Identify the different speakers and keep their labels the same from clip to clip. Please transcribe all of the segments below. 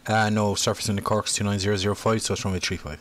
Speaker 1: No, surface in the Cork's 29005, so it's runway 35.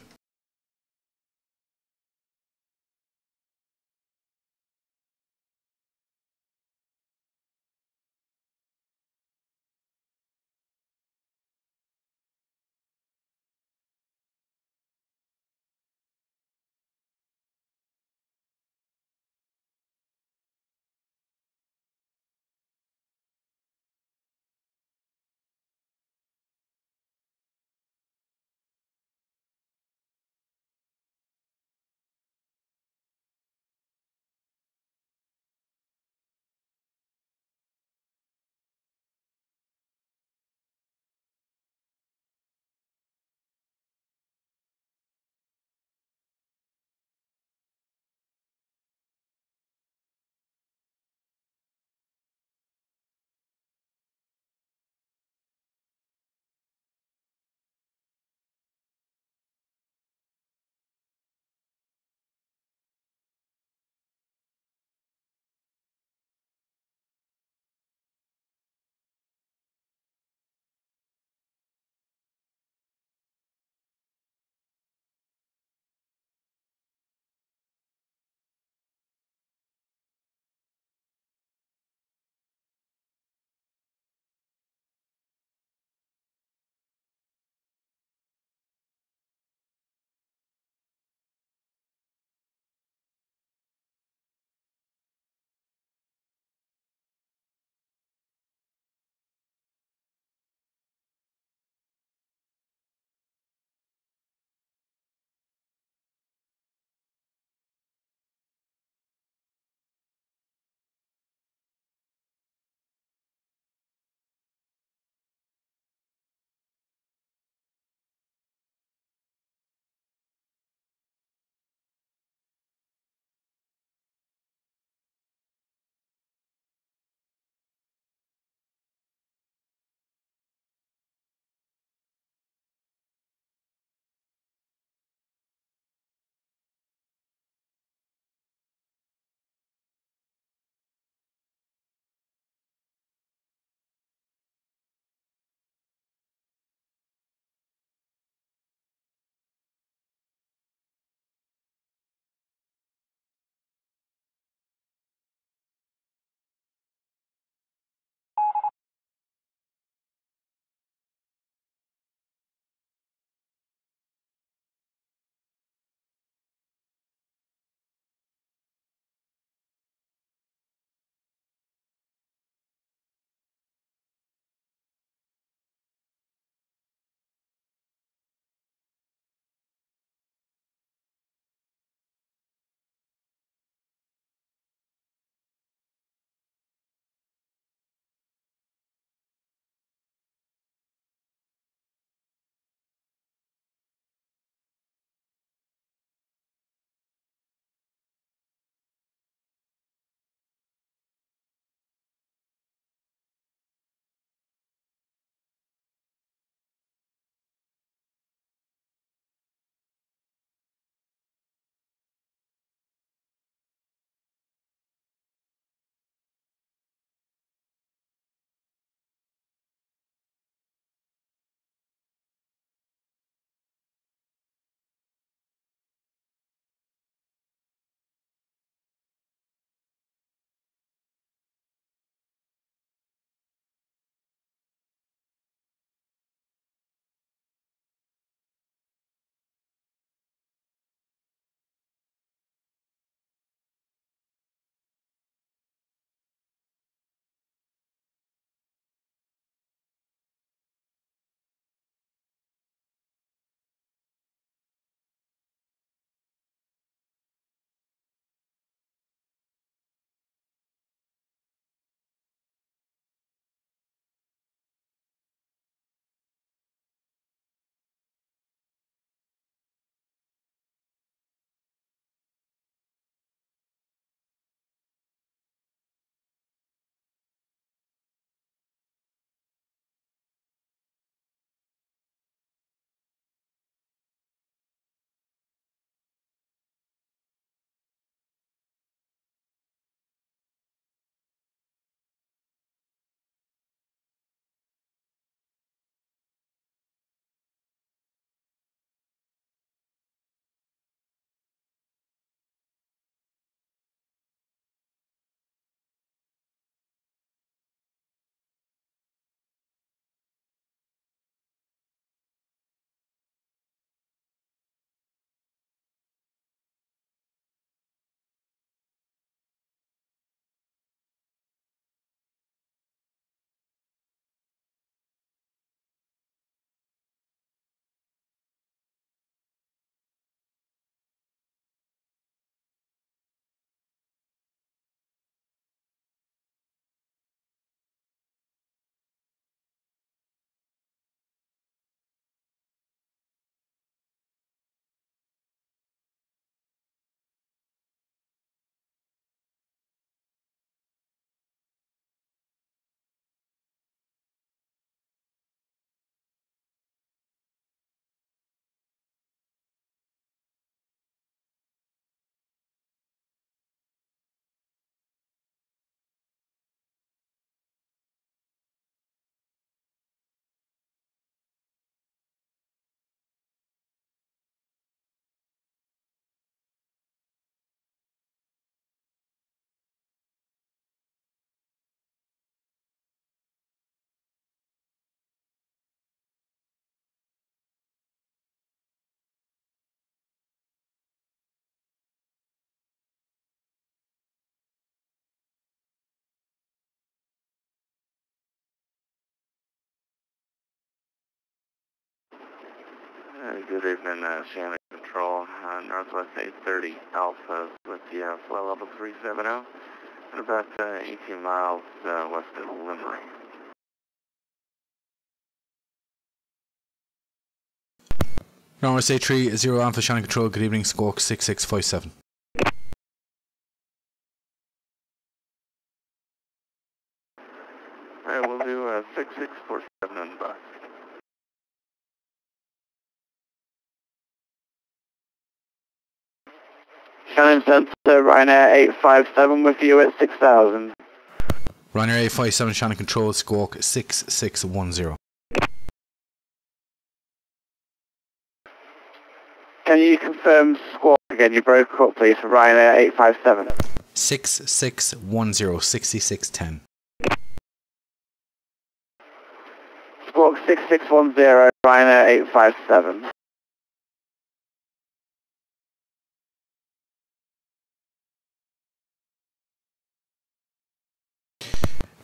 Speaker 2: Good evening, Shannon Control. Northwest 830 Alpha with the flow level 370 and about 18 miles west of Limerick.
Speaker 1: Norwest 830 Alpha Shannon Control, good evening, squawk 6657.
Speaker 2: Alright, we'll do 6647 on the bus. Shannon Center, Ryanair 857 with you at 6000.
Speaker 1: Ryanair 857 Shannon Control, squawk 6610.
Speaker 2: Can you confirm squawk again? You broke up, please, for Ryanair 857.
Speaker 1: 6610, 6610.
Speaker 2: Squawk 6610, Ryanair 857.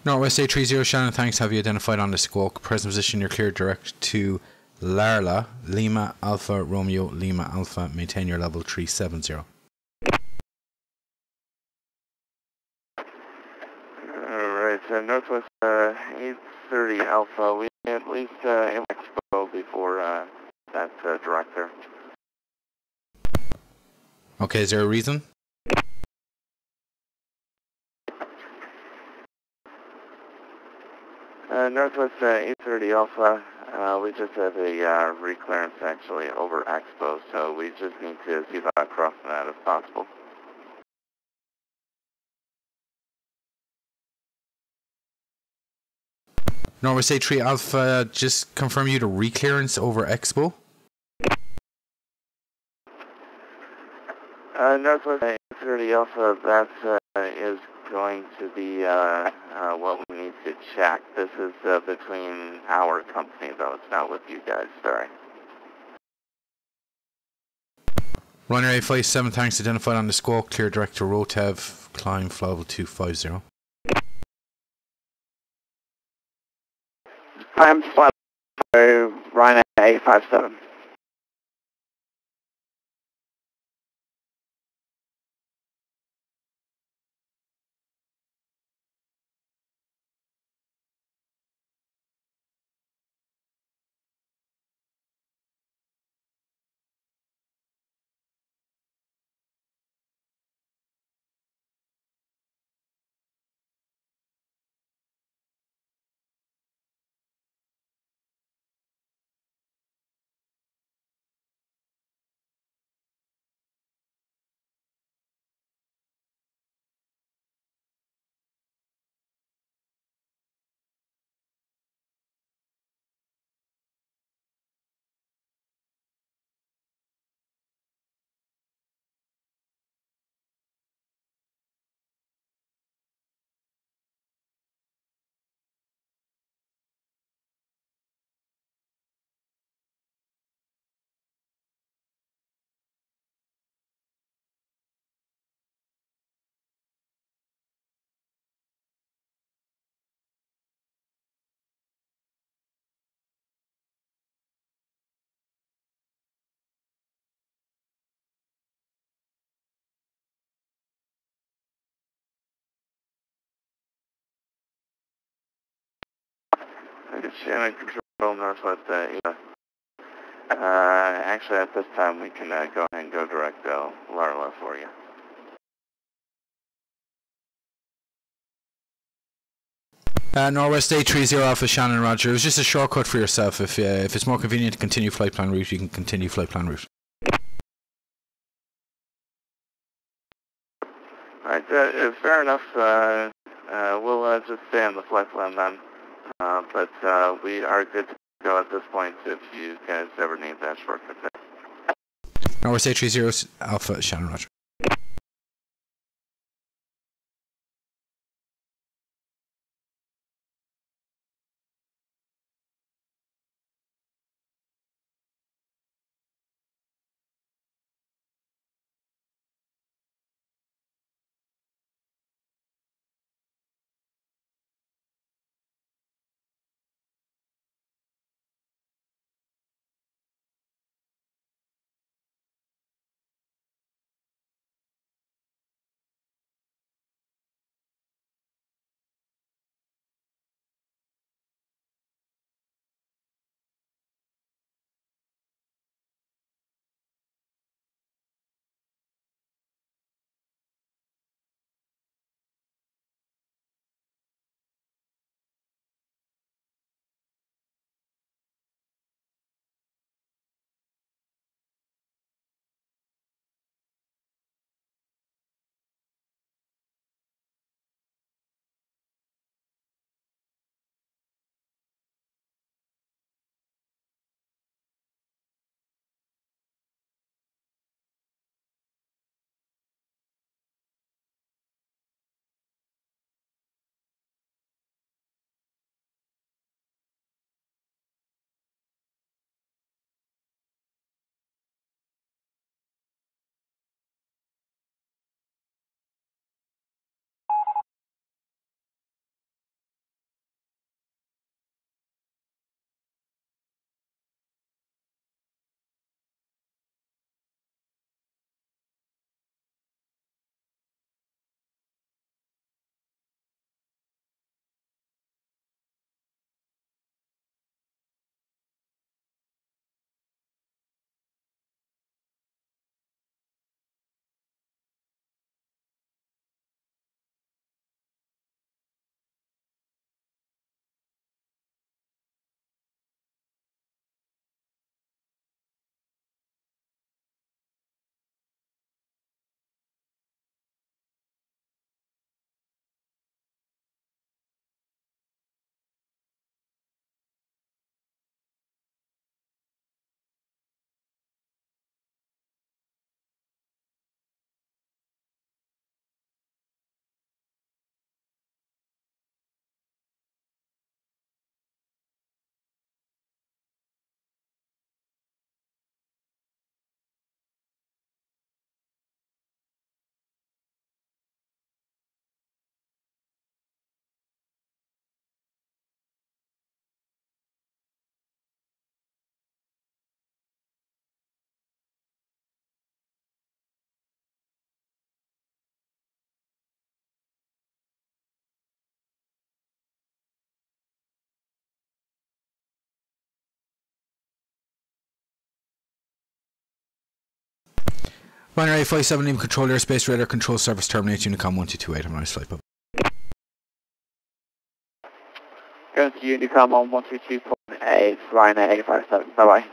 Speaker 1: Northwest 830 Shannon, thanks. Have you identified on the squawk? Present position, you're clear direct to Larla, Lima Alpha Romeo Lima Alpha. Maintain your level 370.
Speaker 2: Alright, Northwest 830 Alpha. We at least in Expo before that director.
Speaker 1: Okay, is there a reason?
Speaker 2: Northwest 830 Alpha, we just have a reclearance actually over Expo, so we just need to see about crossing that if possible.
Speaker 1: Norwest 83 Alpha, just confirm you the reclearance over Expo.
Speaker 2: Northwest 830 Alpha, that is going to be what we need to check. This is between our company, though. It's not with you guys, sorry.
Speaker 1: Ryanair 857, thanks. Identified on the squawk. Clear direct to Rotev. Climb flight level 250.
Speaker 2: I'm flight Ryanair 857. Shannon Control, Northwest actually, at this time, we can go ahead and go direct Larla for you.
Speaker 1: Norwest 830 Alpha Shannon Roger. It was just a shortcut for yourself. If it's more convenient to continue flight plan route, you can continue flight plan route.
Speaker 2: Alright, fair enough. We'll just stay on the flight plan then. But we are good to go at this point if you guys ever need that shortcut there.
Speaker 1: Norwest 830 Alpha Shannon Roger. Ryanair 857, Lima Control Airspace Radar Control Service Terminate Unicom 1228. Have a nice flight.
Speaker 2: Going to Unicom on 122.8, Ryanair 857. Bye-bye.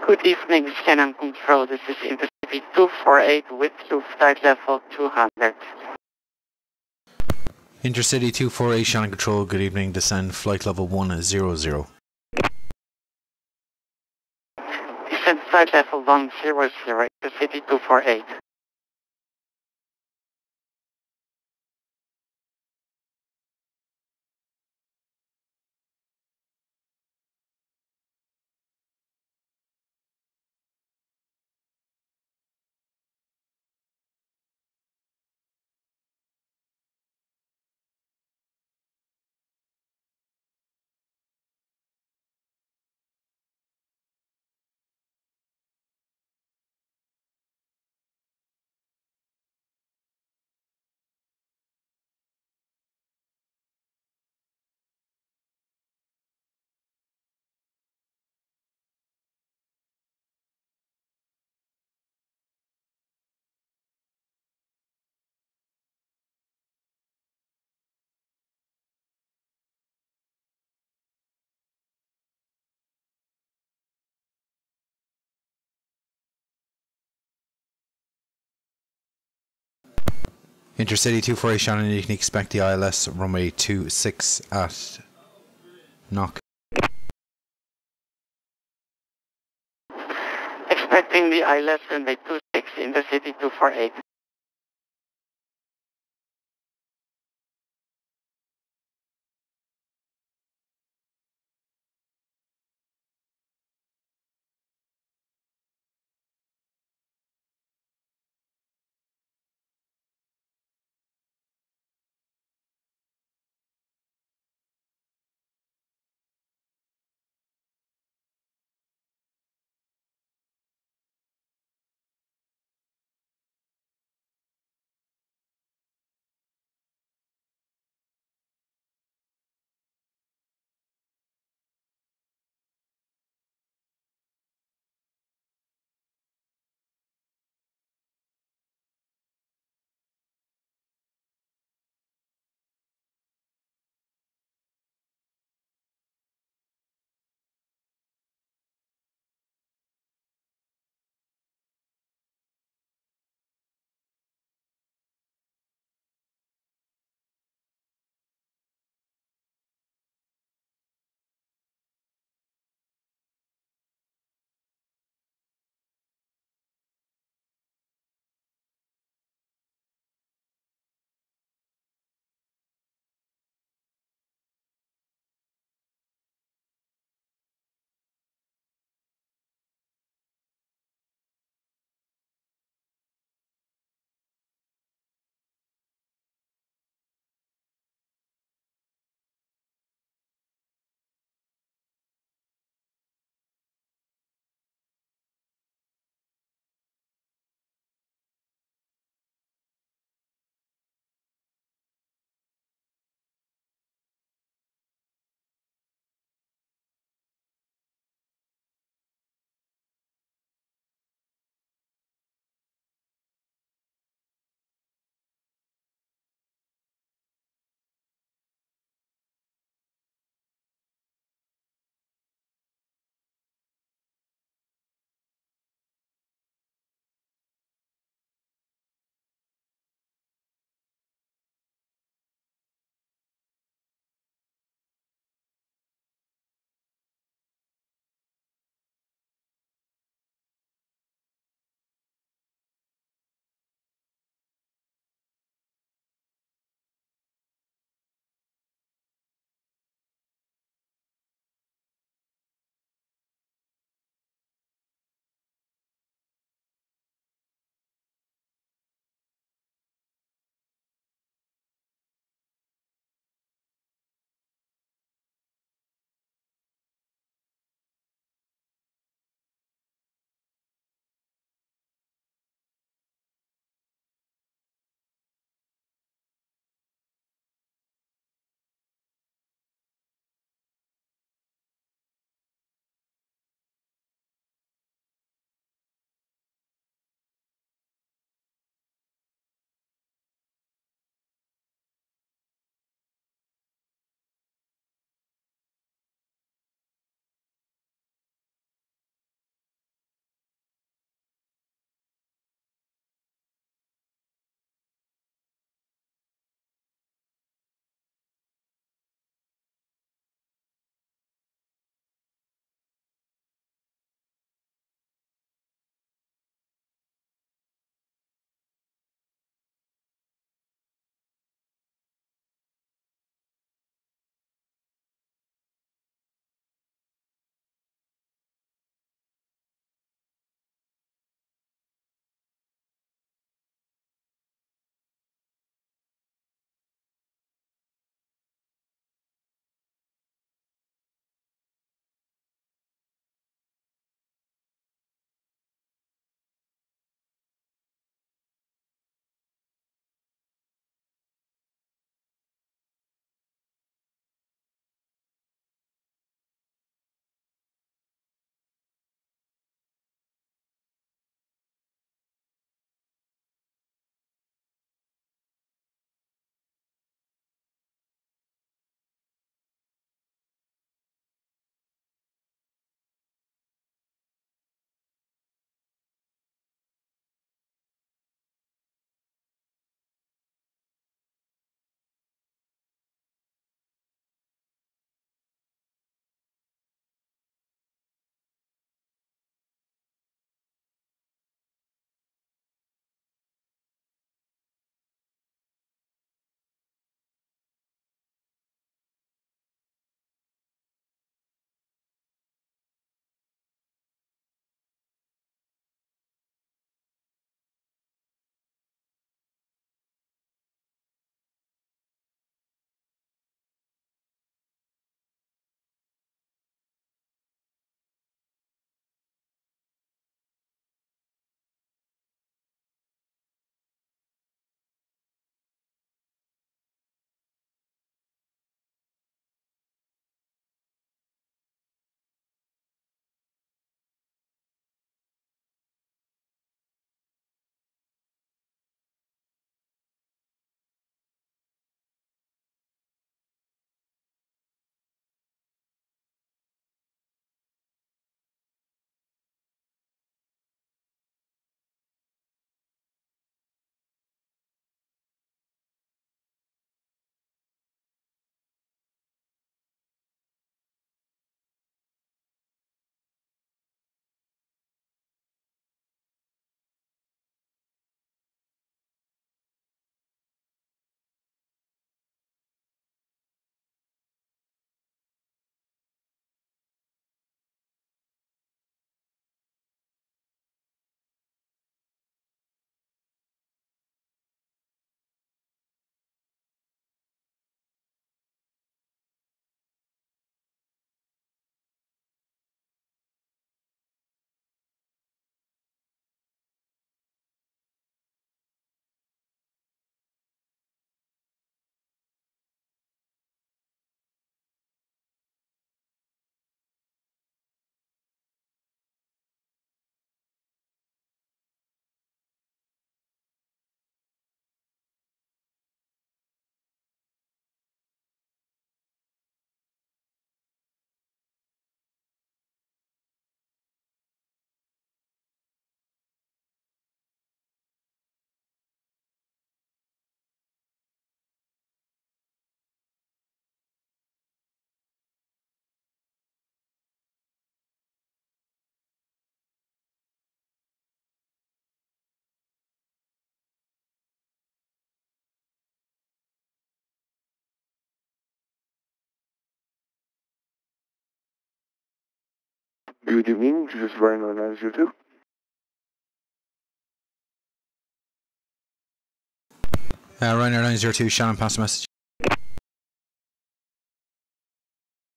Speaker 2: Good evening, Shannon Control. This is Intercity 248 with you, flight level 200.
Speaker 1: Intercity 248, Shannon Control, good evening, descend flight level 100.
Speaker 2: Descend flight level 100, Intercity 248.
Speaker 1: Intercity 248, Shannon, you can expect the ILS runway 26 at knock.
Speaker 2: Expecting the ILS runway 26, Intercity 248.
Speaker 3: Good evening, this is Ryanair 902.
Speaker 1: Ryanair 902, Shannon, pass the message.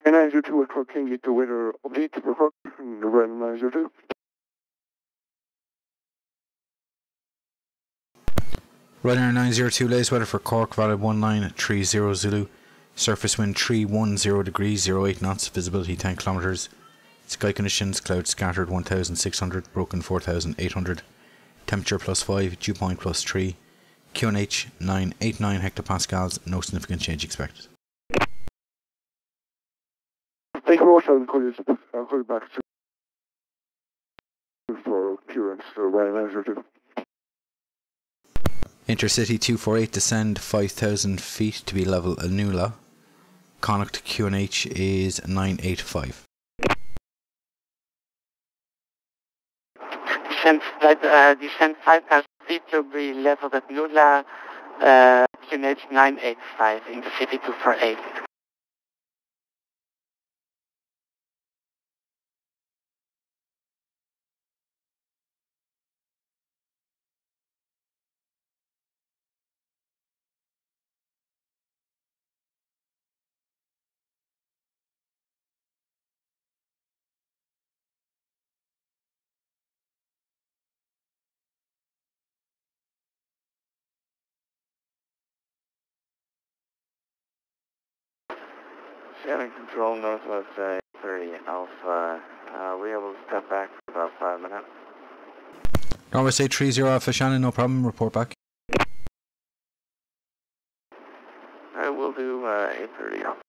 Speaker 3: Ryanair 902, Echo King, get the weather update to report from Ryanair 902.
Speaker 1: Ryanair 902, latest weather for Cork, valid 1930 Zulu. Surface wind 310 degrees, 08 knots, visibility 10 kilometres. Sky conditions, clouds scattered 1600, broken 4800. Temperature +5, dew point +3. QNH 989 hectopascals, no significant change expected.
Speaker 3: Thank you very much, I'll call you back for clearance, Ryanair 902.
Speaker 1: Intercity 248, descend 5000 feet to be level Anula. Connacht QNH is 985.
Speaker 2: Descend 5,000 feet to be leveled at Nula, QNH 985, Intercity 248. Shannon Control, Northwest 30 Alpha. We able to step back for about 5 minutes.
Speaker 1: Northwest 830 Alpha, Shannon, no problem, report back.
Speaker 2: I will do 8:30 Alpha.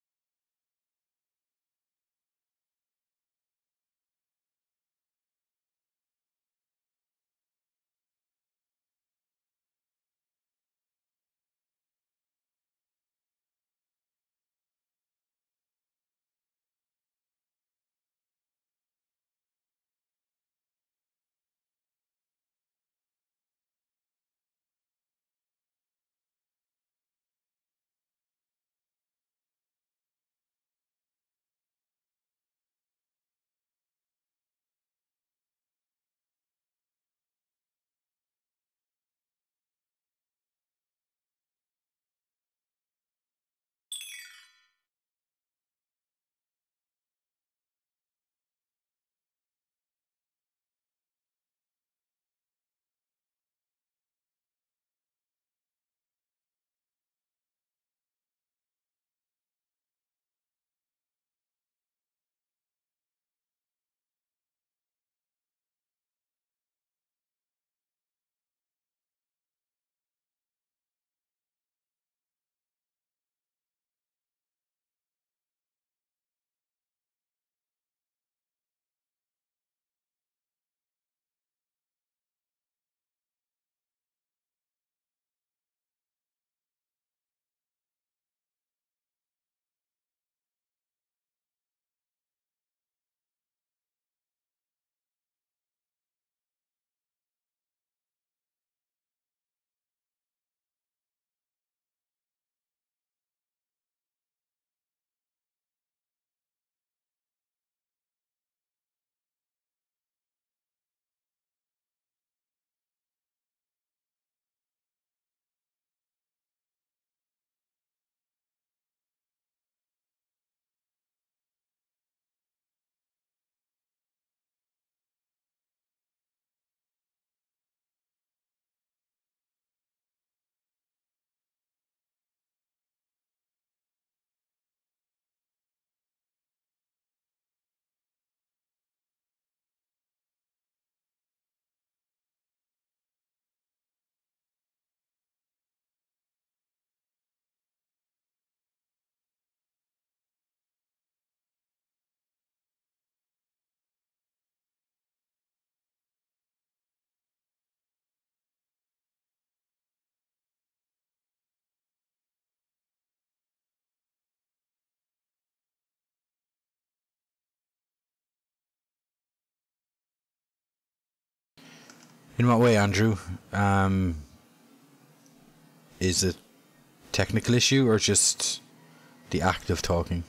Speaker 1: In what way, Andrew? Is it technical issue or just the act of talking?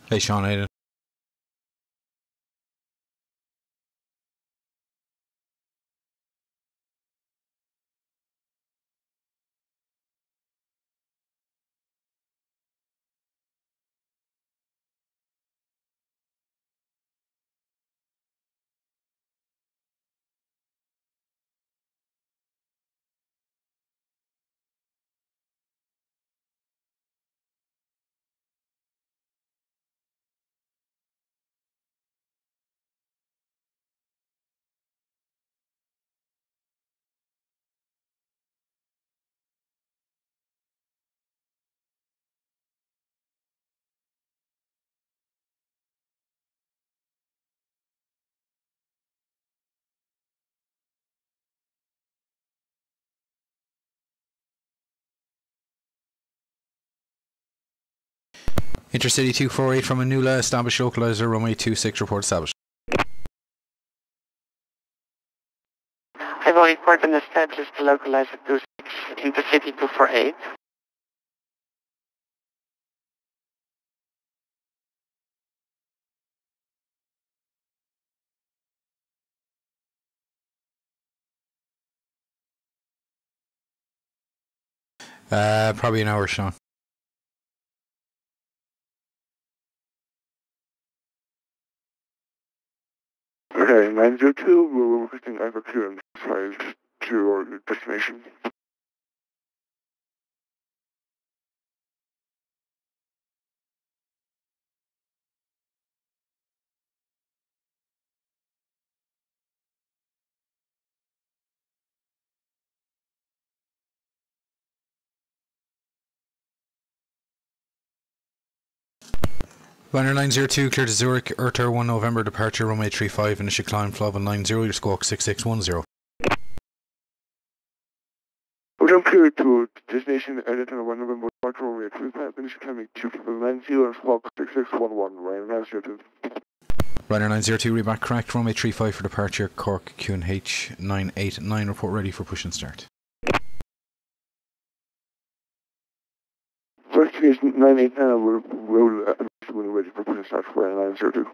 Speaker 1: Hey Sean, Aiden. Intercity 248 from a Nula established localizer, runway 26, report established.
Speaker 2: I've only port and established the localizer 26, Intercity 248.
Speaker 1: Probably an hour, Sean.
Speaker 3: Okay, 902, we're requesting either clearance 5 to your destination.
Speaker 1: Runner 902, clear to Zurich, Erter 1 November, departure runway 35, initial climb Flavel 90, your squawk 6610.
Speaker 3: We're now clear to destination Edmonton 1 November, departure runway 35, initial climbing 290 and squawk 6611, Ryan 902.
Speaker 1: Runner 902, reback correct, runway 35 for departure, Cork QNH 989, report ready for push and start.
Speaker 3: Investigation 989, we're ready for push and start for Ryan 902.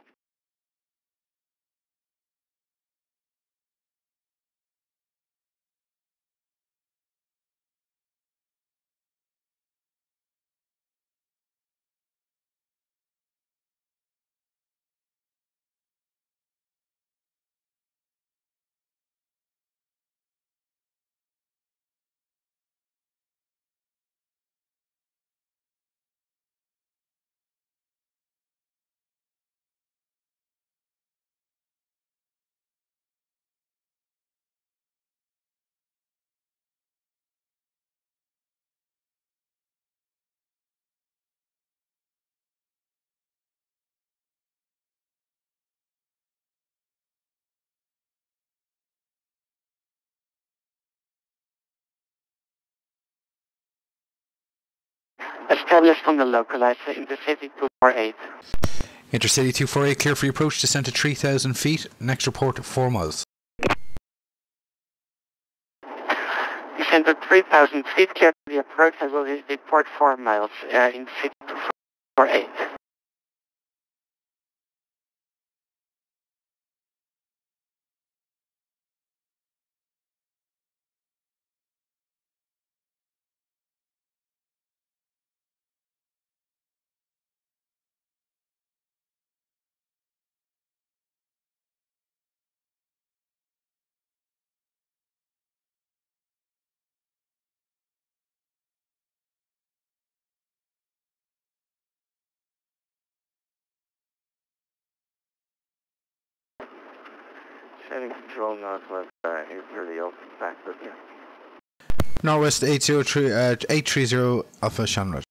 Speaker 2: Established on the localizer, Intercity 248.
Speaker 1: Intercity 248, clear for your approach, descent to 3,000 feet, next report 4 miles.
Speaker 2: Descend to 3,000 feet, clear to the approach, I will report 4 miles, Intercity 248. Shannon control northwest, 830 open back with you.
Speaker 1: Northwest 830 Alpha Shannon.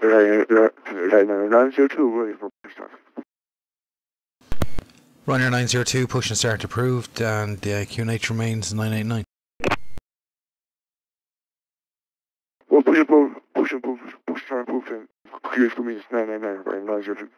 Speaker 3: Ryanair 902, ready for start.
Speaker 1: Ryanair 902, push and start approved, and the QNH remains 989.
Speaker 3: Well, push start approved, and QH remains 999, Ryanair 902.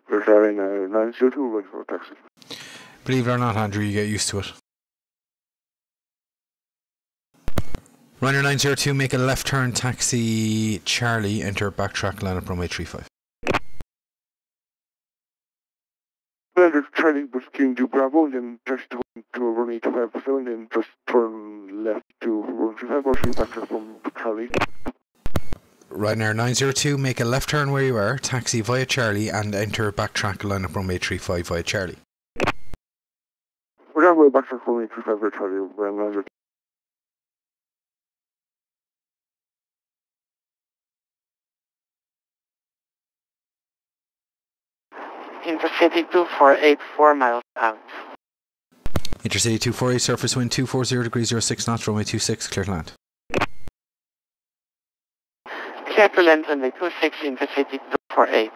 Speaker 3: Ryanair 902, ready for taxi.
Speaker 1: Believe it or not, Andrew, you get used to it. Ryanair 902, make a left turn, taxi Charlie, enter backtrack, line up runway 35.
Speaker 3: Then Charlie was King to Bravo, and then just to runway 25 and then just turn left to runway 25, or should we backtrack from Charlie?
Speaker 1: Ryanair 902, make a left turn where you are, taxi via Charlie, and enter backtrack, line up runway 35 via Charlie.
Speaker 3: We're going to backtrack runway 25 via Charlie, Ryanair 902.
Speaker 2: Intercity 248, 4 miles out.
Speaker 1: Intercity 248, surface wind 240 degrees 06 knots, runway 26, clear to land.
Speaker 2: Clear to land runway 26, Intercity 248.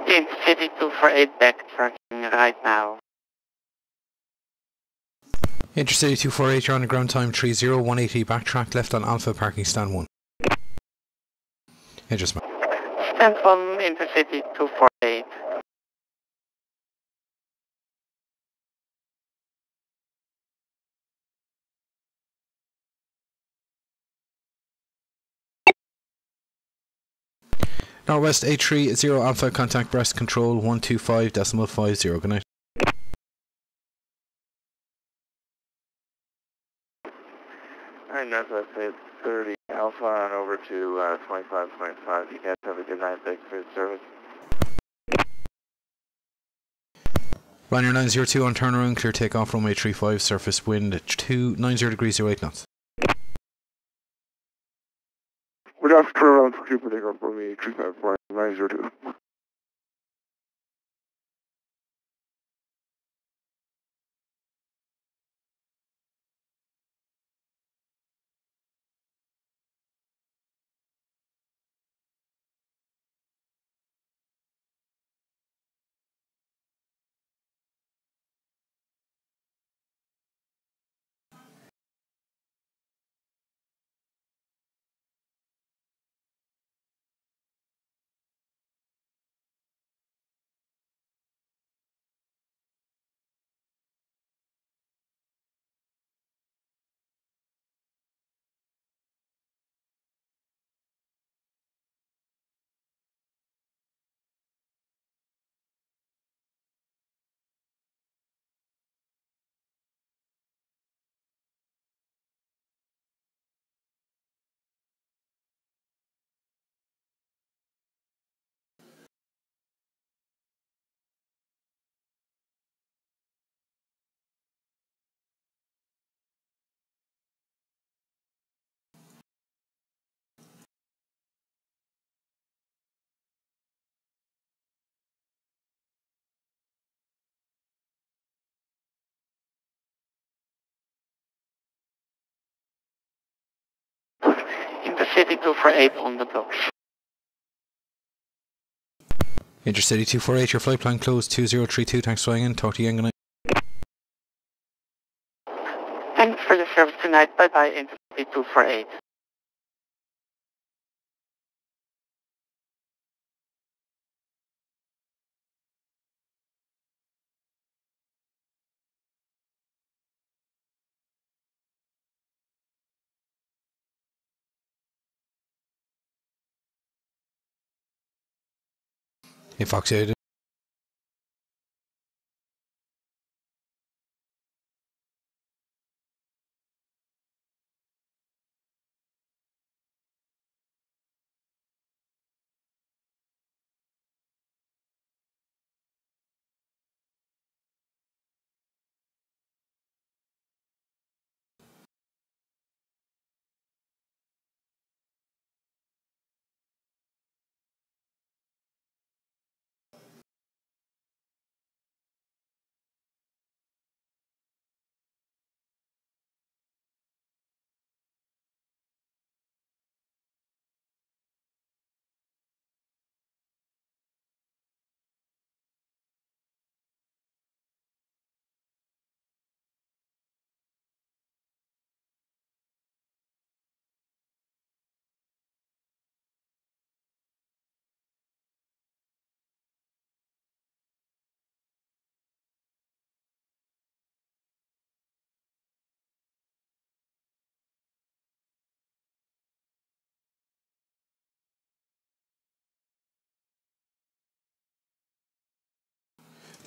Speaker 2: Intercity 248 backtracking right now.
Speaker 1: Intercity 248, you're on the ground time 30, 180 backtrack left on Alpha parking stand 1. Adjustment.
Speaker 2: Stand 1, Intercity 248.
Speaker 1: Northwest 830 Alpha, contact breast control 125.50. Good night.
Speaker 2: Alright, Northwest 830 Alpha on over to 25.5. You guys have a good night. Thanks for your service.
Speaker 1: Ryanair 902 on turnaround, clear takeoff runway 35, surface wind 290 degrees 08 knots.
Speaker 3: We'd have to turn around for Cooper takeoff for me, 35902.
Speaker 2: Intercity 248 on the block.
Speaker 1: Intercity 248, your flight plan closed 2032, thanks for flying in, talk to you again, good night.
Speaker 2: Thanks for the service tonight. Bye bye, Intercity 248.
Speaker 1: Hey Foxy, how you doing?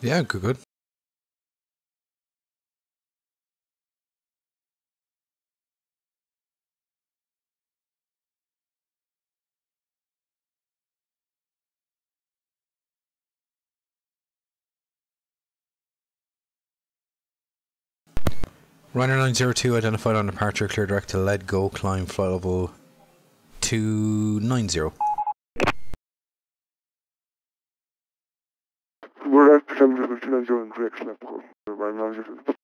Speaker 1: Yeah, good. Ryanair 902 identified on departure, clear direct to lead go, climb flight level 290.
Speaker 3: We're at 759 and direct left go. Ryanair 902.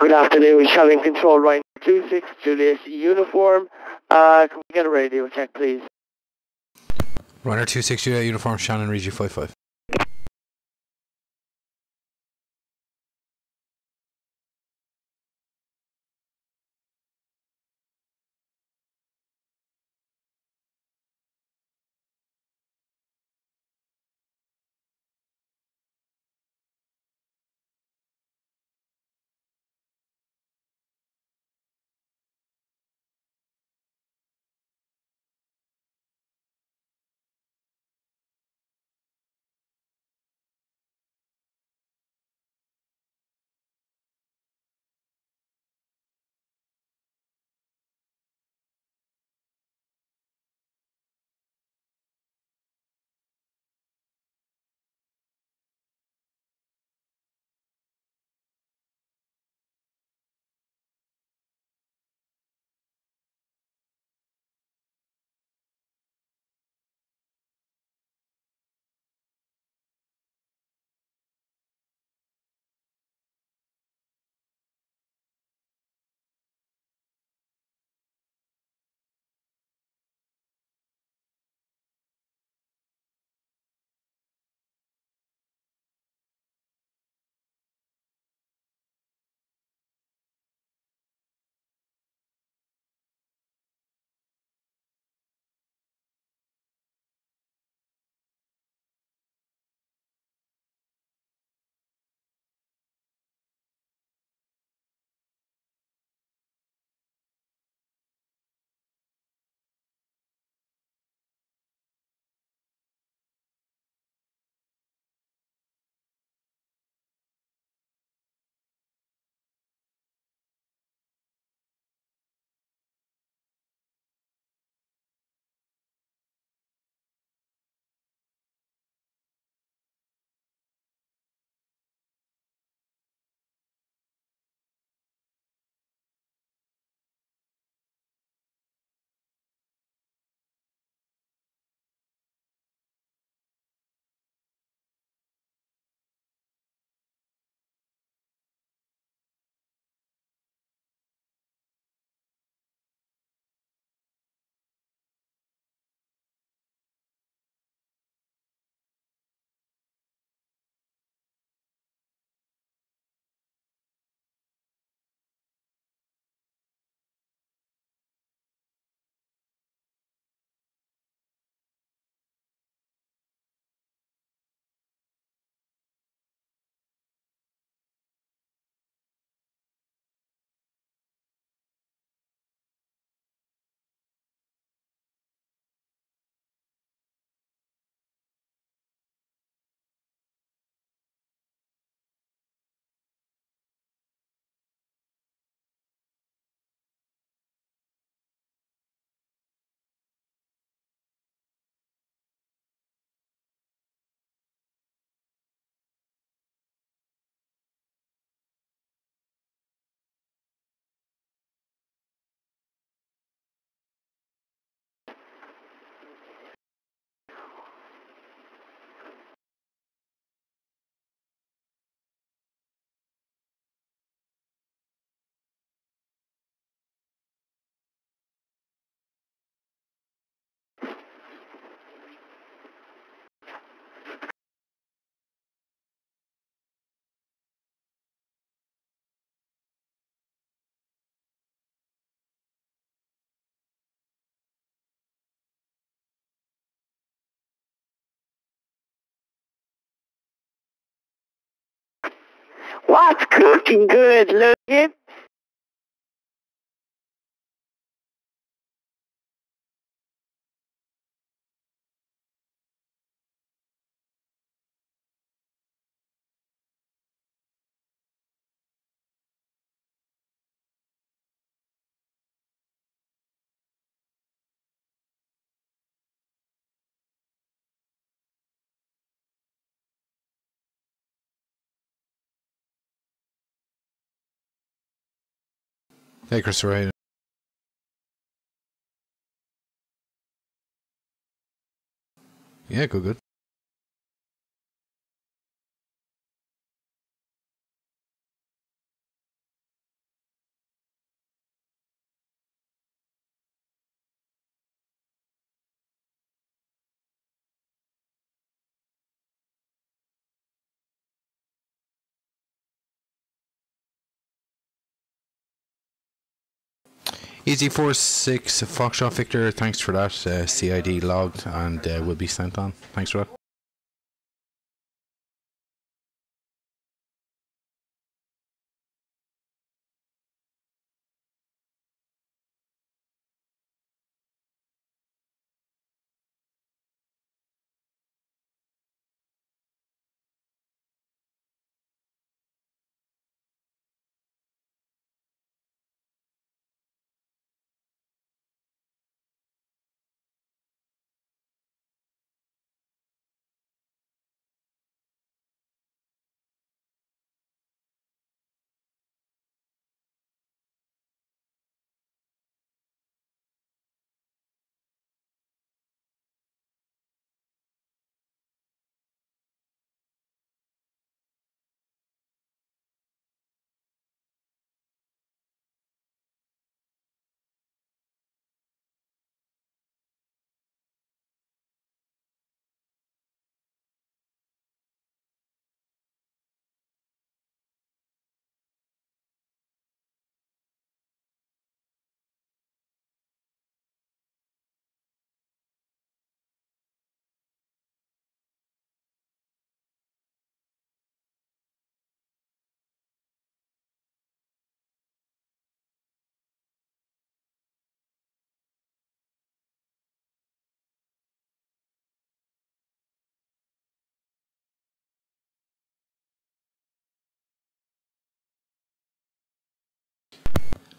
Speaker 4: Good afternoon, Shannon Control, Ryan 26, Julius Uniform. Can we get a radio check, please?
Speaker 1: Runner 26 Juliet Uniform, Shannon, read you 55.
Speaker 4: What's cooking good, Logan?
Speaker 1: Hey, Chris, right. Yeah, good. Easy 46 Foxtrot Victor, thanks for that. CID logged and will be sent on. Thanks for that.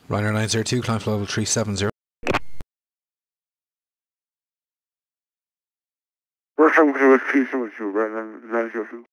Speaker 1: Ryanair 902, climb to level 370.
Speaker 3: We're trying to do a 372 right now, 902.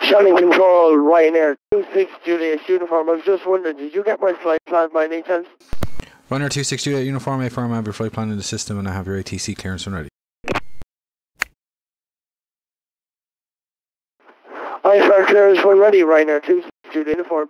Speaker 4: Shannon Control, Ryanair 26 Julius uniform. I was just wondering, did you get my flight plan by any chance?
Speaker 1: Ryanair 268 uniform, A-firm, I have your flight plan in the system and I have your ATC clearance when ready.
Speaker 4: IFR clearance when ready, Ryanair 26 Julius uniform.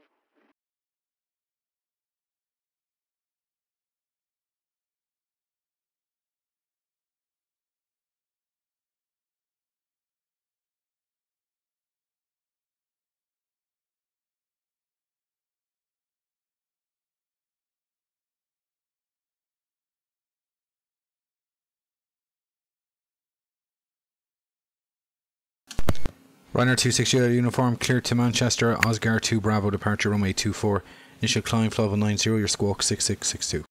Speaker 1: Ryanair 268 uniform, cleared to Manchester, Oscar 2 Bravo, departure runway 24, Initial climb flight level 90, your squawk 6662.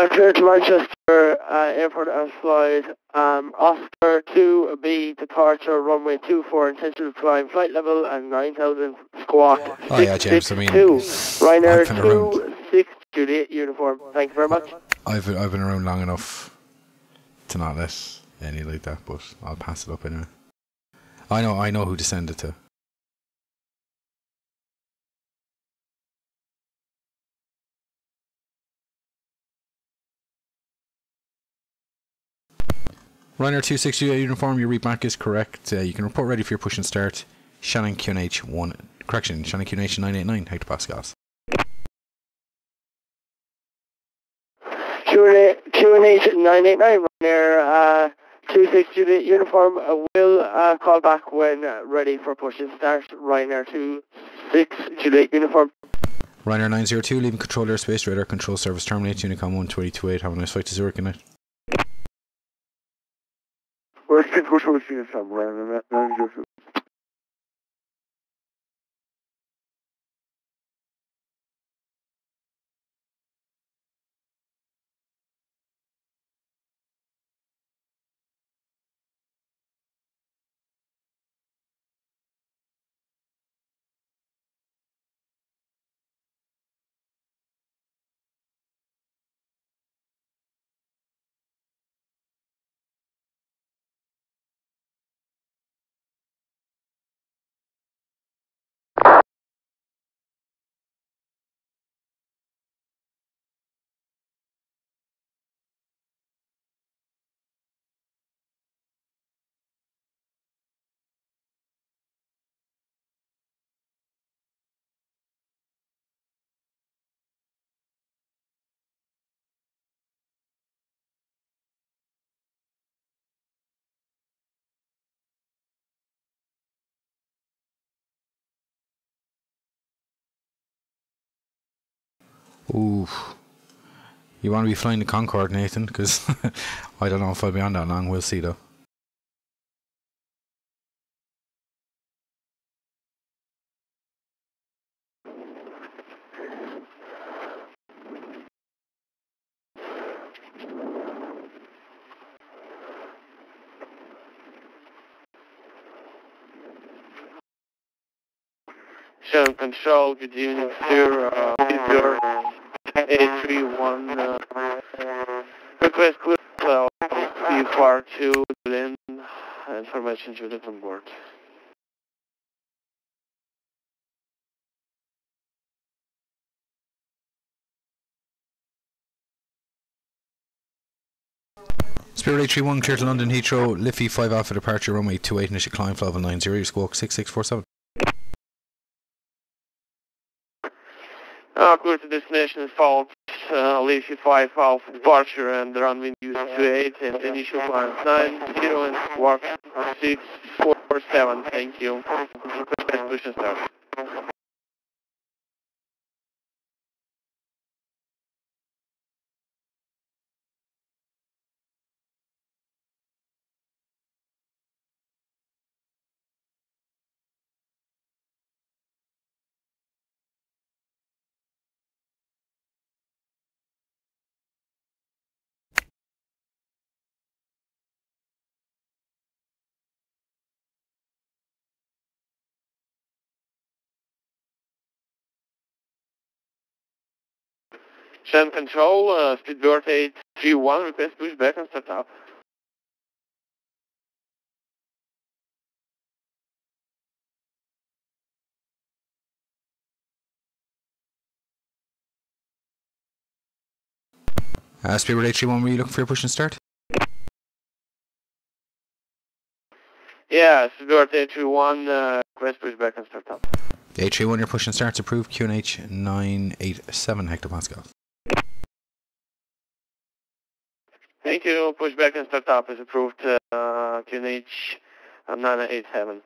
Speaker 4: Clear to Manchester Airport and flight Oscar 2B departure runway 24 intentional climb flight level and 9000 squawk.
Speaker 1: Oh yeah, James, I mean,
Speaker 4: Ryanair 26 Juliet uniform. Thank you very much.
Speaker 1: I've been around long enough to not let any like that, but I'll pass it up anyway. I know who to send it to. Ryanair 268 uniform, your read back is correct. You can report ready for your push and start. Shannon QNH 989 hectopascals.
Speaker 4: QNH 989 Ryanair 26 Juliet uniform will call back when ready for push and start. Ryanair 26 Juliet uniform.
Speaker 1: Ryanair 902 leaving control airspace, radar control service terminates, Unicom 12028. Have a nice flight to Zurich, good night.
Speaker 3: Where's the control machine from? Ryanair 902.
Speaker 1: Ooh. You want to be flying the Concorde, Nathan? Because I don't know if I'll be on that long. We'll see though.
Speaker 2: Shannon Control, good evening, sir. Your A31 request clear cloud PR2 Berlin. Information to on board.
Speaker 1: Spirit A31 clear to London Heathrow. Liffey 5 Alpha departure runway 28 initial climb flight level 90. Your squawk 6647.
Speaker 2: Clear to destination is followed. Liffey 5 Alpha departure and runway 28 and initial climb 90 and squawk 647. Thank you. Request push and start. Shannon Control, Speedbird 831, request push back and start up.
Speaker 1: Spirit A31, were you looking for your push and start?
Speaker 2: Yeah, Speedbird 831, request push back and start up.
Speaker 1: A31, your push and start's approved. QNH 987 hectopascals.
Speaker 2: Thank you. Push back and start up is approved. QNH 987.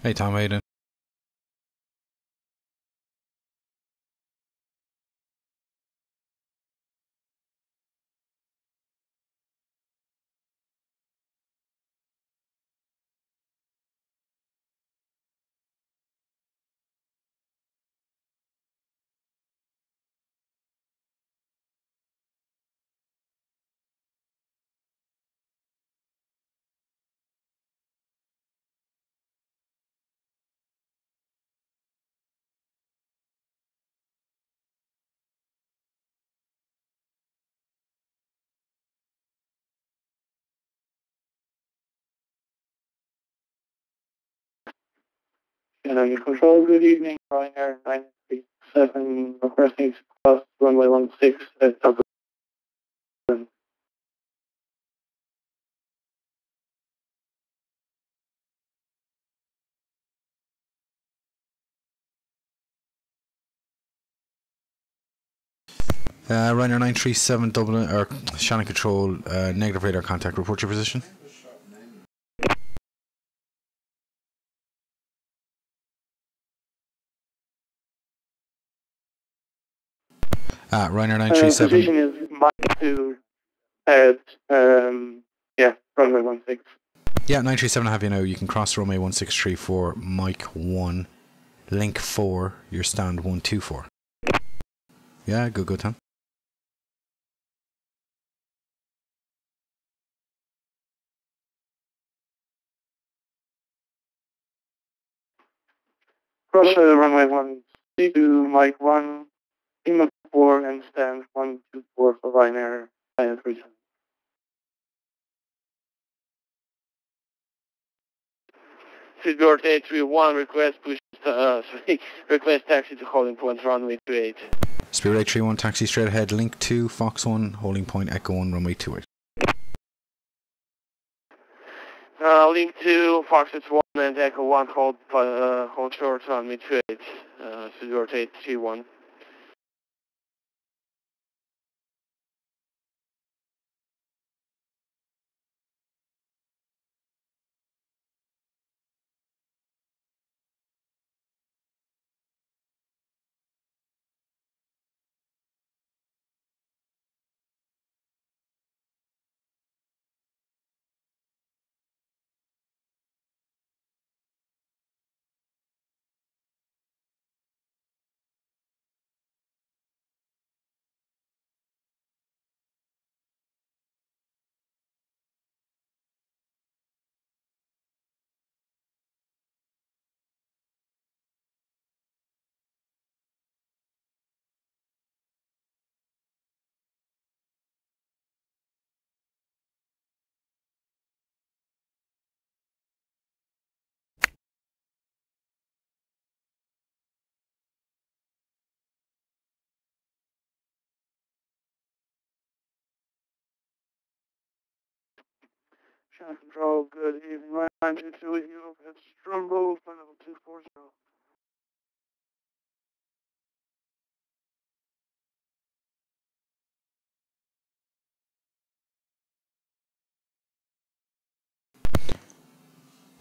Speaker 1: Hey Tom, how you doing?
Speaker 4: Shannon, control, good evening. Ryanair 937 requesting to cross runway 16 at Dublin.
Speaker 1: Ryanair 937 Dublin, or Shannon Control, negative radar contact, report your position. Ryanair 937.
Speaker 4: Position is -2 at, runway 16.
Speaker 1: Yeah, 937 I have you now. You can cross runway 1634, Mike 1, link 4, your stand 124. Yeah, go Tom.
Speaker 4: Cross runway 12, Mike 1, Lima 4, and stand 124 for Ryanair 937. Switchboard 831, request request taxi to holding point runway 28.
Speaker 1: Spirit 831, taxi straight ahead, link 2, Fox 1, holding point, Echo 1, runway 28.
Speaker 4: Link 2, Fox 1 and Echo 1, hold short runway 28, Switchboard 831. Shannon Control, good evening. Line 922 with you. It's Strumbo, flight level 240.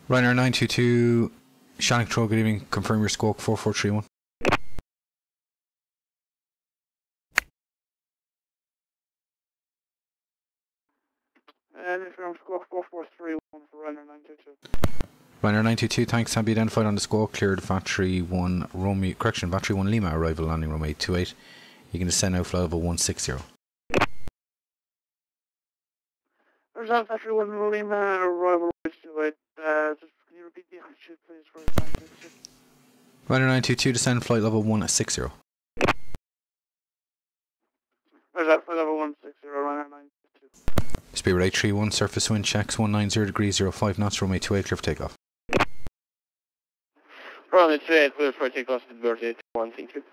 Speaker 1: Ryanair 922, Shannon Control, good evening, confirm your squawk 4431.
Speaker 4: And it's from squawk 4431 for Ryanair 922.
Speaker 1: Ryanair 922, thanks, have you identified on the squawk, cleared Battery 1 Romeo, correction, Battery 1 Lima, arrival landing runway 28. You can descend now flight level 160.
Speaker 4: There's that Battery 1 Lima, arrival 28. Just can you repeat the altitude, please, for the 922?
Speaker 1: Ryanair 922, descend flight level 160.
Speaker 4: There's that flight level 160, Ryanair 922.
Speaker 1: Spirit 831, surface wind checks 190 degrees 05 knots, runway 28, clear for takeoff.
Speaker 4: Runway 28, clear for takeoff, Switchboard 831, thank you.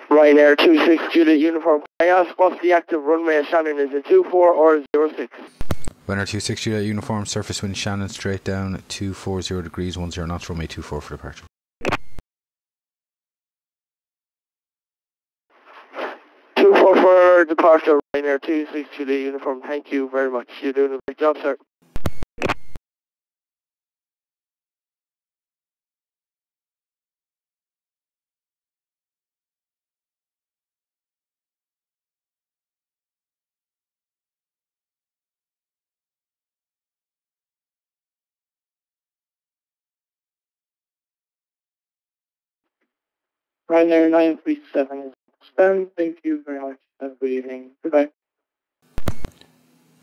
Speaker 4: Ryanair 26 Juliet Uniform, can I ask what's the active runway at Shannon? Is it 24 or 06?
Speaker 1: Ryanair 26 Juliet Uniform, surface wind Shannon, straight down 240 degrees 10 knots, runway 24 for departure.
Speaker 4: 24 for departure, Ryanair 26 Juliet Uniform, thank you very much. You're doing a great job, sir. Ryanair 937 is stand. Thank you very much. Have a good evening. Goodbye.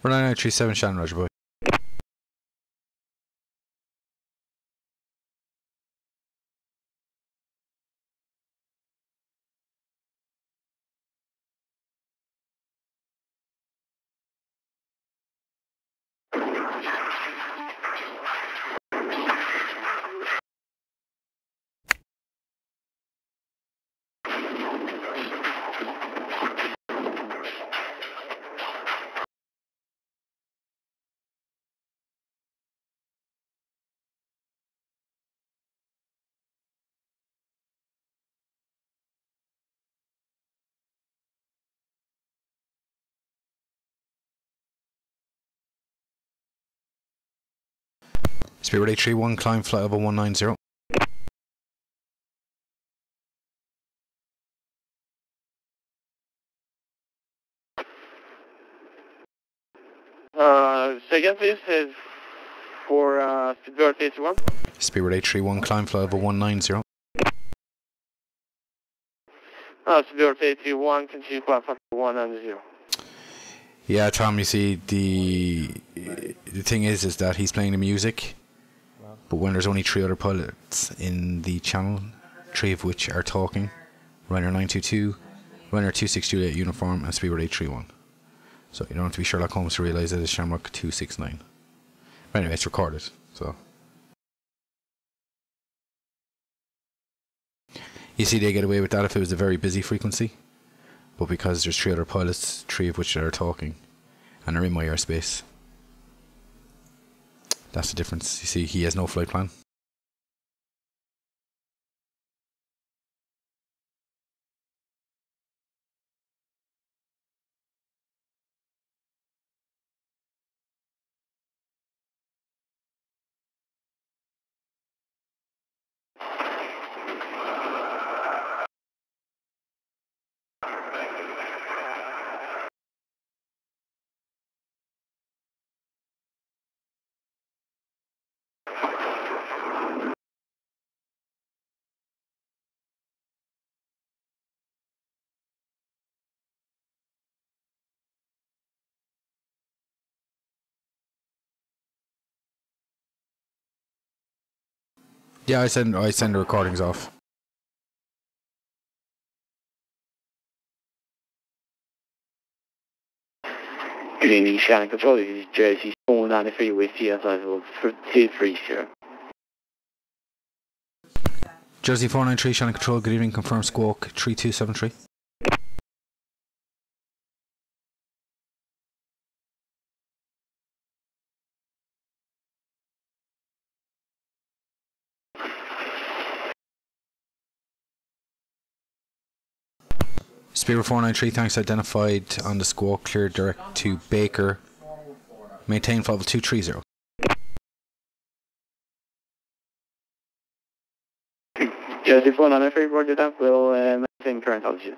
Speaker 1: Ryanair 937 Shannon, roger, boy. Spirit 831, climb flight level 190.
Speaker 4: Say again, please, is for Spirit 81.
Speaker 1: Spirit 831, climb flight level 190.
Speaker 4: Spirit 81, continue flight 190.
Speaker 1: Yeah, Tom, you see, the thing is that he's playing the music, but when there's only 3 other pilots in the channel, 3 of which are talking, Ryanair 922, Ryanair 2628 uniform, and Spirit 831. So you don't have to be Sherlock Holmes to realise that it's Shamrock 269. But anyway, it's recorded, so. You see, they get away with that if it was a very busy frequency, but because there's 3 other pilots, 3 of which are talking, and are in my airspace, that's the difference. You see, he has no flight plan. Yeah, I send the recordings off.
Speaker 4: Good evening, Shannon Control. This is Jersey phone on the freeway CSI level 23, sure.
Speaker 1: Jersey 493, Shannon Control, good evening, confirm squawk 3273. Spirit 493, thanks, identified on the squawk, clear direct to Baker, maintain flight level 230.
Speaker 4: Jersey phone on the freeway, roger that, will maintain current altitude.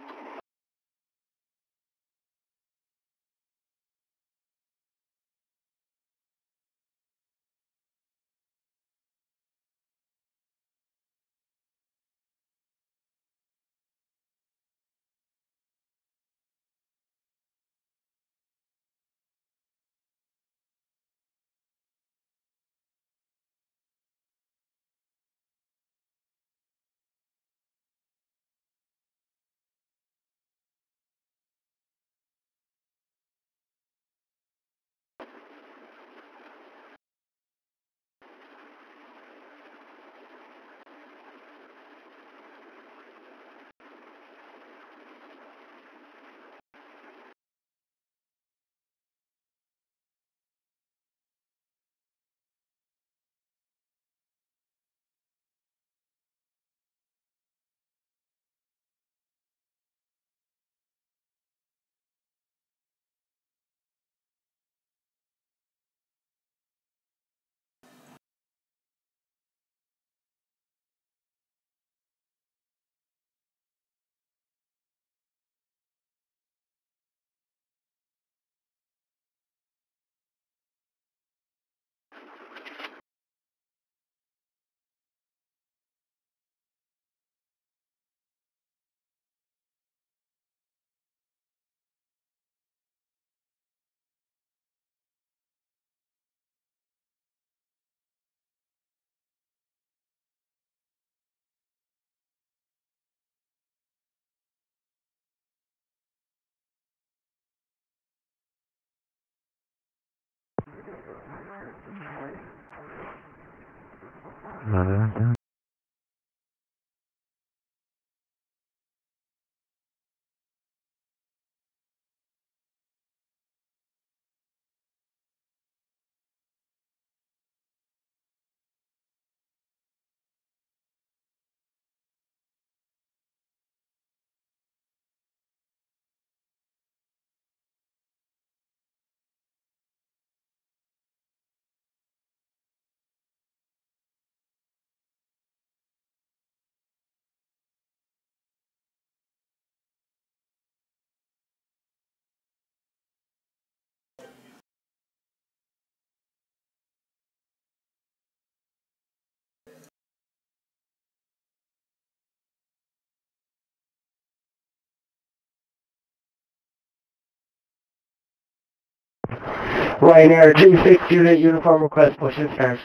Speaker 4: Ryanair 26 unit uniform request push and start.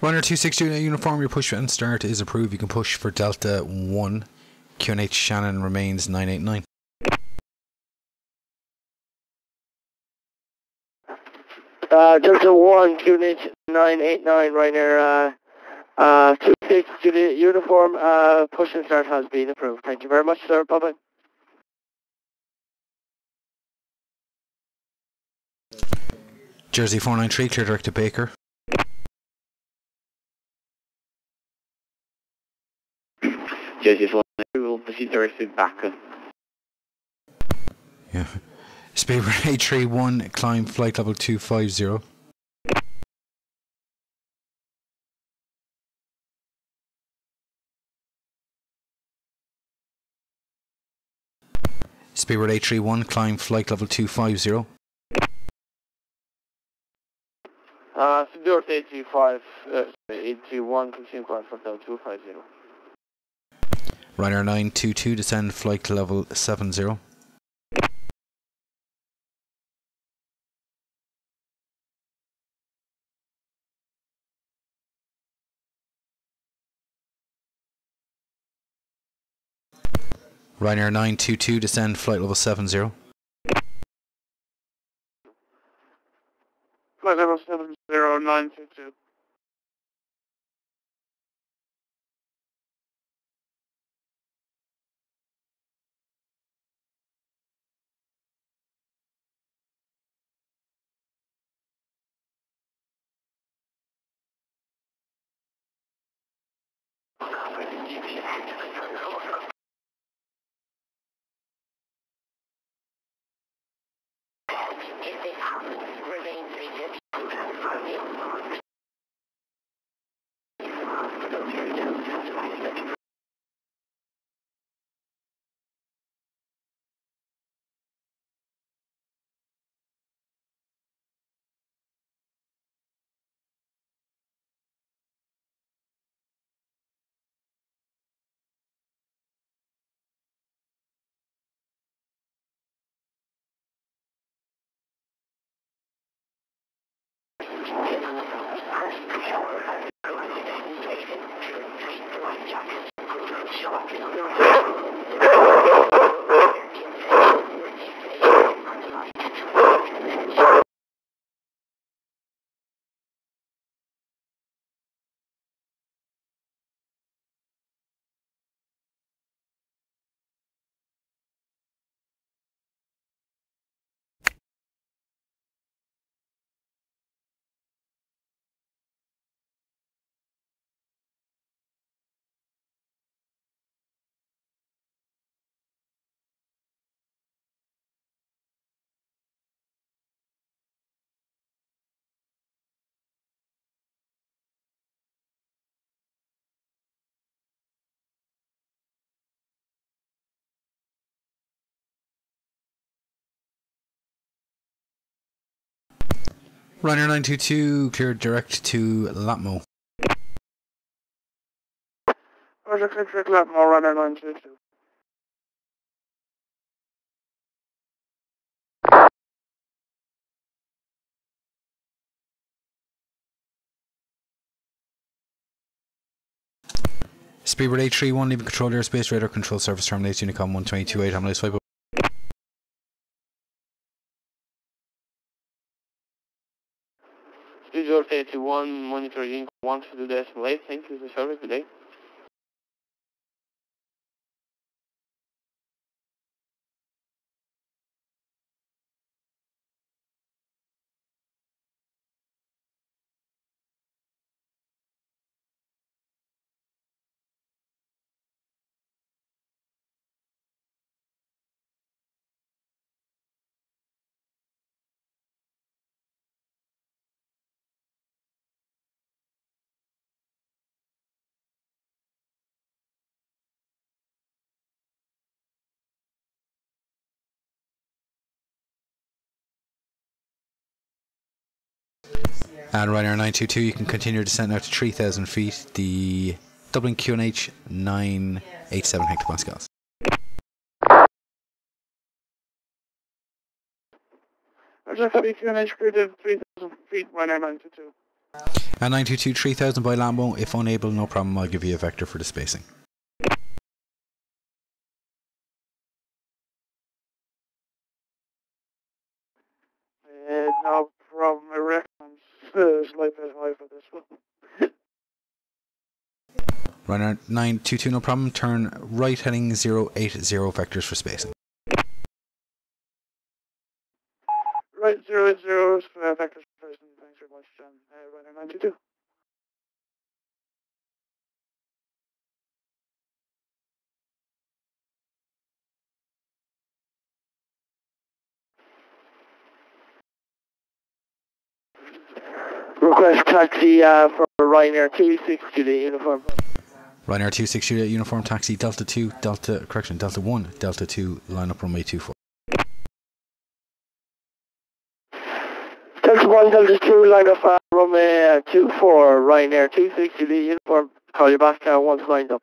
Speaker 1: Runner 26 unit uniform, your push and start is approved. You can push for Delta 1. QNH Shannon remains 989.
Speaker 4: Delta 1, QNH 989, Ryanair 26 unit uniform, push and start has been approved. Thank you very much, sir. Bye-bye.
Speaker 1: Jersey 493, clear direct to Baker.
Speaker 2: Jersey 493 will proceed directly back.
Speaker 1: Yeah. Speedbird 831, climb flight level 250. Speedbird 831, climb flight level 250.
Speaker 4: Speedbird 831, continue climb flight level 250.
Speaker 1: Ryanair 922, descend flight level 70. Ryanair 922, descend flight level 70.
Speaker 3: Flight level 70922.
Speaker 1: Ryanair 922, clear direct to Latmo.
Speaker 3: Roger, clear direct Latmo, Ryanair 922.
Speaker 1: Speedbird 831, leaving control airspace, radar control surface terminates, Unicom 1228, Hamlet 5.
Speaker 4: 0821, monitor Inc. 1 to the decimal 8. Thank you for the service today.
Speaker 1: And Ryanair 922, you can continue descent out to 3,000 feet. The Dublin QNH 987 hectopascals.
Speaker 3: I just have QNH created 3,000 feet, Ryanair 922.
Speaker 1: And 922, 3,000 by Lambo. If unable, no problem, I'll give you a vector for the spacing.
Speaker 3: No problem, I reckon I'm slightly bit high for this one.
Speaker 1: Ryanair 922, no problem. Turn right heading 080 vectors for spacing.
Speaker 3: Right, 080 vectors for person. Thanks very much, John. Ryanair 922.
Speaker 4: Request taxi for Ryanair 26 Juliet uniform.
Speaker 1: Ryanair 26 Juliet uniform taxi Delta 2, Delta 1, Delta 2, line up runway 24.
Speaker 4: Delta 1, Delta 2, line up runway 24, Ryanair 26 Juliet uniform. Call you back once lined up.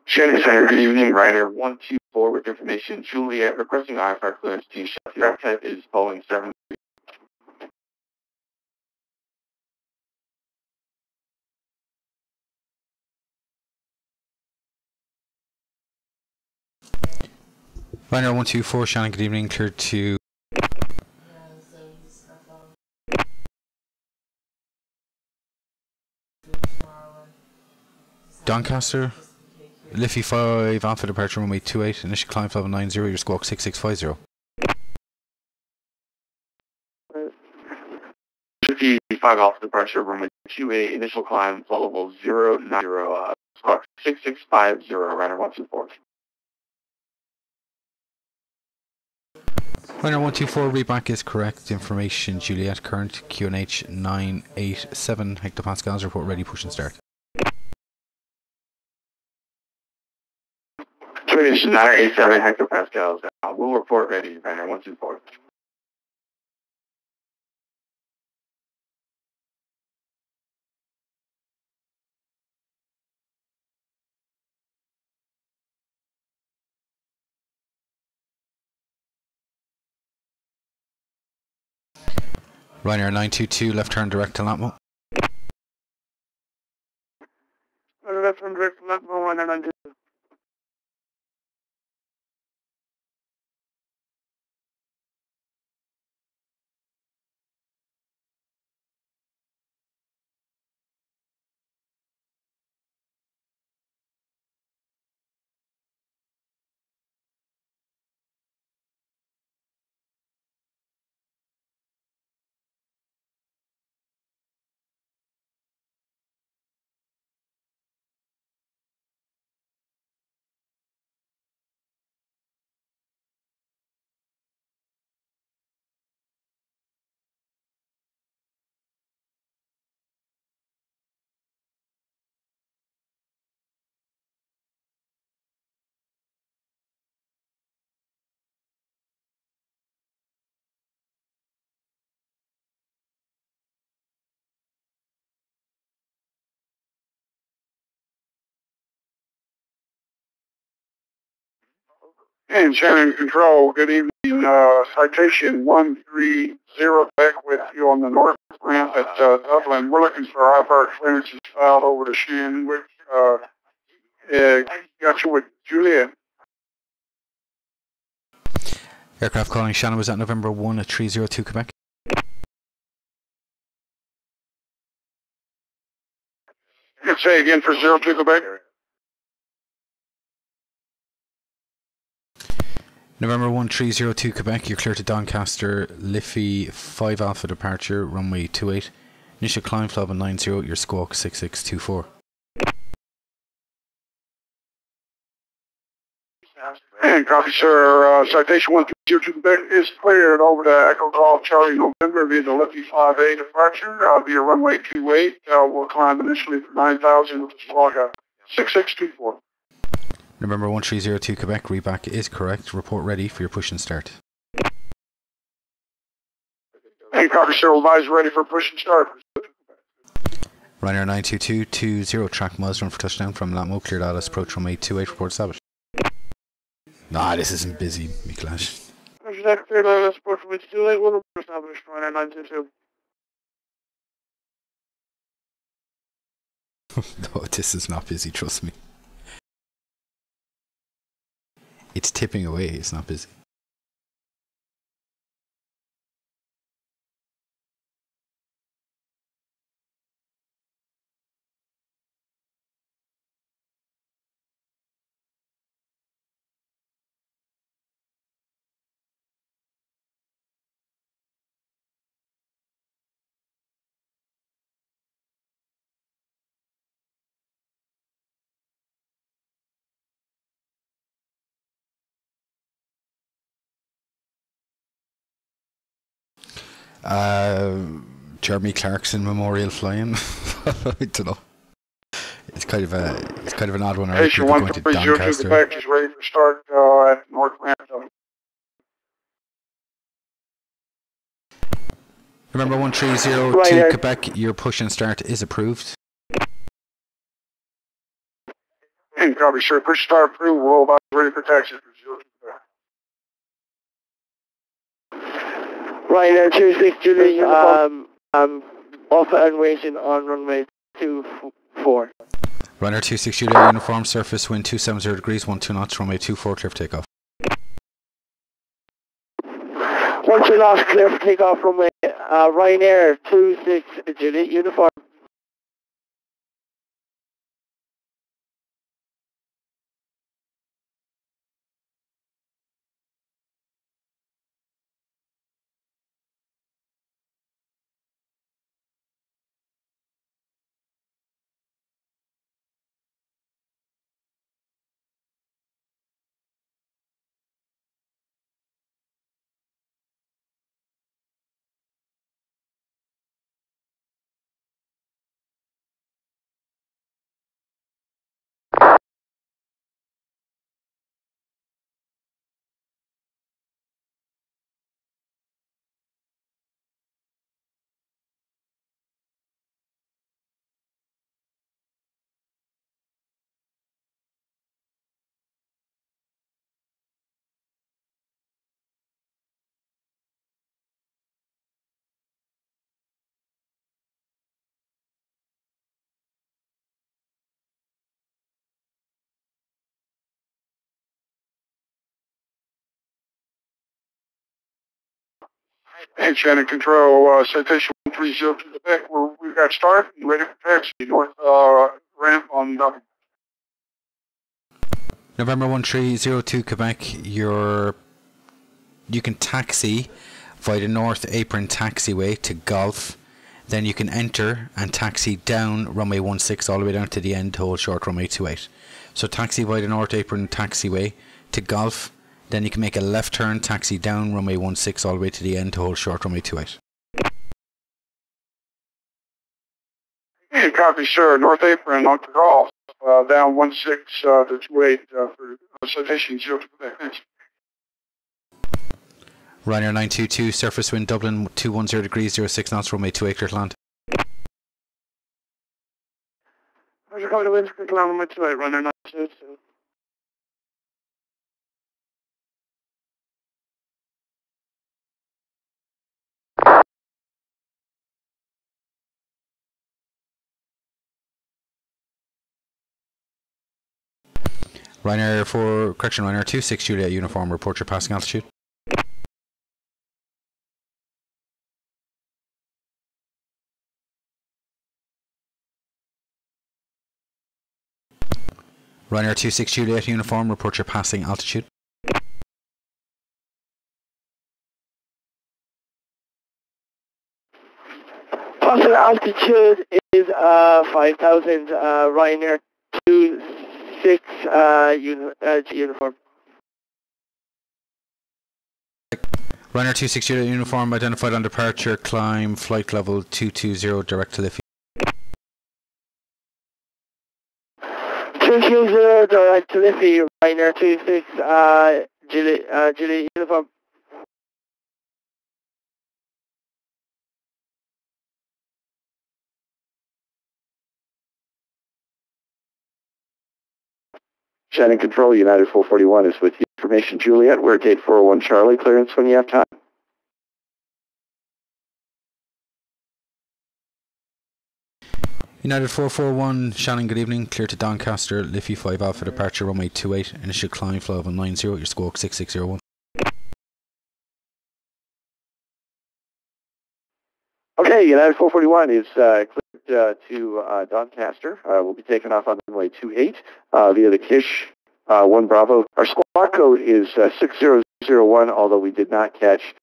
Speaker 2: Shannon Center, good evening. Ryanair 124 with information. Juliet requesting IFR clearance to Sheffield. Type is Boeing 7.
Speaker 1: Ryanair 124, Shannon, good evening. Cleared to Doncaster. Liffey 5 Alpha departure runway 28, initial climb level 90, your squawk 6650.
Speaker 2: 55 off departure runway 28, initial climb level 090, squawk 6650, Ryanair 124.
Speaker 1: Ryanair 124, readback is correct. Information Juliet, current QNH 987 hectopascals, report ready, push and start.
Speaker 2: Information 987 hectopascals, we'll report ready, Ryanair 124.
Speaker 1: Ryanair 922, left turn direct to Latmo.
Speaker 3: Left from direct to Latmo, Ryanair 922. And Shannon Control, good evening. Citation 130 back with you on the north ramp at Dublin. We're looking for IFR clearances filed over to Shannon, which got you with Juliet.
Speaker 1: Aircraft calling Shannon was at November 1 at 302 Quebec.
Speaker 3: Say again for 02 Quebec.
Speaker 1: November 1302 Quebec, you're clear to Doncaster, Liffey 5 Alpha departure, runway 28. Initial climb flight 90, your squawk 6624.
Speaker 3: And copy, sir. Citation 130 Quebec is cleared over to Echo Golf Charlie November via the Liffey 5A departure via runway 28. We'll climb initially for 9,000 with the squawk 6624.
Speaker 1: November 1302 Quebec, reback is correct. Report ready for your push and start.
Speaker 3: And copy, sir. Advise ready for push and start.
Speaker 1: Ryanair 92220, track miles run for touchdown from Latmo, cleared Alice, approach runway 28, report established. Nah, this isn't busy, Miklash.
Speaker 4: Cleared Alice, approach runway 28, report established, Ryanair 922.
Speaker 1: No, this is not busy, trust me. It's tipping away, it's not busy. Jeremy Clarkson Memorial Flying. I don't know. It's kind of an odd one.
Speaker 3: Station 130 Quebec is ready for start at North Ramp.
Speaker 1: Remember 1302 Quebec, your push and start is approved.
Speaker 3: And copy, sir. Push start approved. We'll about ready for taxi.
Speaker 4: Ryanair 26 Julie, off and waiting on runway 24.
Speaker 1: Ryanair 26 Julia, uniform, surface wind 270 degrees, 12 knots, runway 24, clear for takeoff.
Speaker 4: 12 knots, clear for takeoff, runway Ryanair 26 Julie, uniform.
Speaker 3: And Shannon Control, citation 130 Quebec, we've got start and ready for taxi. North ramp on Dublin.
Speaker 1: November 1302 Quebec, you can taxi via the North Apron taxiway to Golf. Then you can enter and taxi down runway 16 all the way down to the end to hold short runway 28. So taxi via the North Apron taxiway to Golf. Then you can make a left turn, taxi down runway 16 all the way to the end to hold short runway 28.
Speaker 3: And copy, sir. North Apron on to Golf, down 16 to 28 for citation 02 Quebec. Thanks.
Speaker 1: Ryanair 922, surface wind Dublin 210 degrees, 06 knots, runway 28, clear to land.
Speaker 4: Roger, copy the wind, clear to land, runway 28, Ryanair 922.
Speaker 1: Ryanair 26 Juliet uniform, report your passing altitude. Ryanair 26 Juliet uniform, report your passing altitude.
Speaker 4: Passing altitude is 5,000, Ryanair 26 uniform.
Speaker 1: Ryanair 26 Juliet uniform, identified on departure, climb flight level 220 direct to Liffey.
Speaker 4: 220 direct to Liffey, Ryanair 26 Juliet uniform.
Speaker 5: Shannon Control, United 441 is with you. Information Juliet, we're at gate 401 Charlie, clearance when you have time.
Speaker 1: United 441, Shannon, good evening. Clear to Doncaster, Liffey 5 Alpha departure, runway 28, initial climb flight level 90, your squawk 6601.
Speaker 5: Okay, United 441 is cleared to Doncaster. We'll be taking off on runway 28 via the Kish 1 Bravo. Our squawk code is 6001, although we did not catch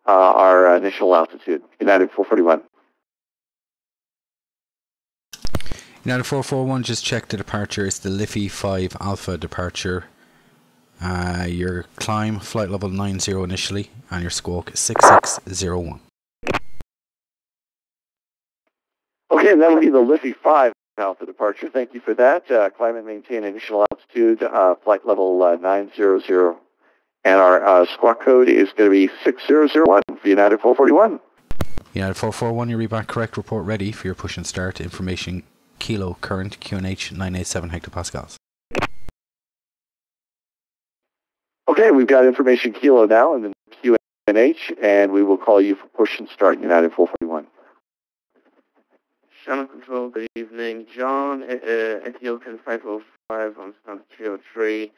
Speaker 5: our initial altitude. United 441.
Speaker 1: United 441, just check the departure. It's the Liffey 5 Alpha departure. Your climb, flight level 90 initially, and your squawk 6601.
Speaker 5: Okay, and that will be the Liffey 5 Alpha departure. Thank you for that. Climb and maintain initial altitude, flight level 900. And our squawk code is going to be 6001 for United 441.
Speaker 1: United 441, your reback correct. Report ready for your push and start. Information Kilo current QNH 987 hectopascals.
Speaker 5: Okay, we've got information Kilo now and then QNH, and we will call you for push and start United 441.
Speaker 2: Shannon Control, good evening. John, Ethiopian 505 on stand 303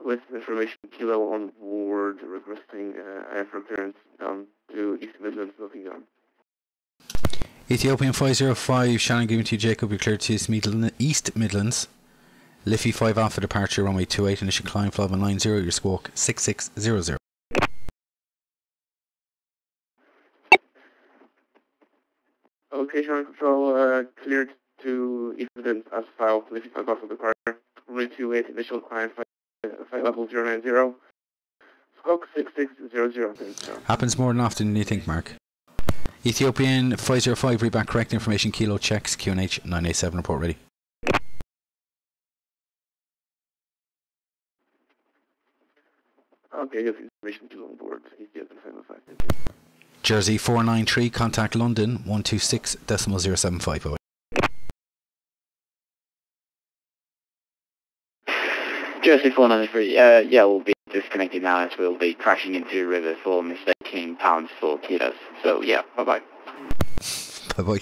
Speaker 2: with information Kilo on board requesting airfare clearance down to East Midlands, looking on.
Speaker 1: Ethiopian 505, Shannon giving to you, Jacob, you're cleared to East Midlands. Liffey 5 Alpha departure, runway 28, initial climb flight level 90, your squawk 6600.
Speaker 2: Okay, Shannon Control, cleared to East Midlands as file, Liffey 5 Alpha departure, runway 28, initial climb flight level 090, squawk 6600.
Speaker 1: Happens more than often than you think, Mark. Ethiopian 505, reback correct. Information Kilo checks QNH 987, report ready.
Speaker 2: Okay, you have information Kilo on board. Ethiopian 505.
Speaker 1: Jersey 493, contact London 126.075.
Speaker 6: Jersey 493, yeah, we'll be disconnected now as we'll be crashing into the river for mistaking pounds for kilos. So, yeah, bye-bye.
Speaker 1: Bye-bye.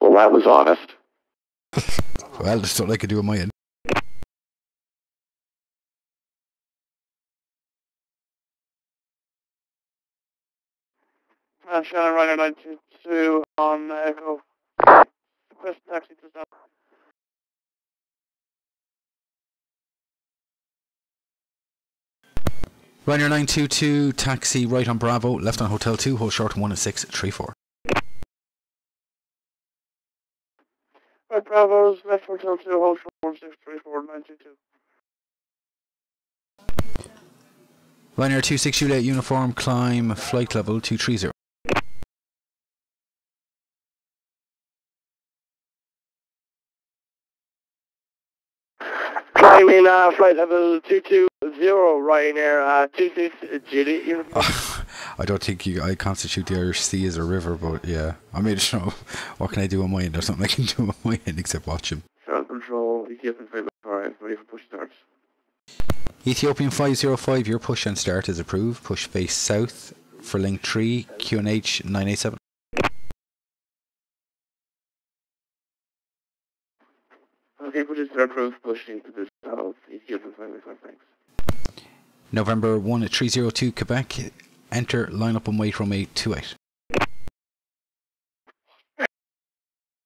Speaker 5: Well, that was honest.
Speaker 1: Well, that's what I could do on my end.
Speaker 4: Shannon, Ryanair 922 on Echo. Request taxi to stop.
Speaker 1: Ryanair 922, taxi right on Bravo, left on Hotel 2, hold short 11634.
Speaker 4: Right, Bravo's left Hotel 2, hold short 1634, 922.
Speaker 1: Ryanair 26 Juliet uniform, climb flight level 230.
Speaker 4: Climbing flight level 220, Ryanair 26 Juliet uniform.
Speaker 1: I don't think I constitute the Irish Sea as a river, but yeah. I mean, you know, what can I do on my end? There's nothing I can do on my end except watch him.
Speaker 2: Shannon Control, Ethiopian 505, ready for push start.
Speaker 1: Ethiopian 505, your push and start is approved. Push face south for link 3, QNH 987.
Speaker 4: Okay, pushes are approved, push into the south, ECU for 5 thanks.
Speaker 1: November 1 at 302 Quebec, enter, line up and wait runway 28.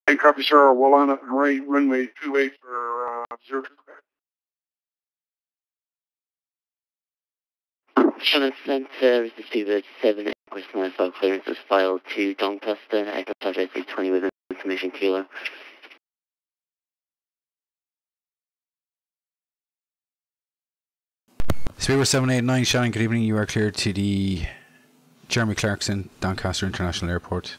Speaker 3: Hey, copy, sir. We'll line up and rate runway 28 for 02 Quebec.
Speaker 6: Shannon sent receiver 7 question file clearance was filed to Doncaster, Echo Project 20 with information kilo.
Speaker 1: Speedway 789, Shannon, good evening. You are cleared to the Jeremy Clarkson, Doncaster International Airport.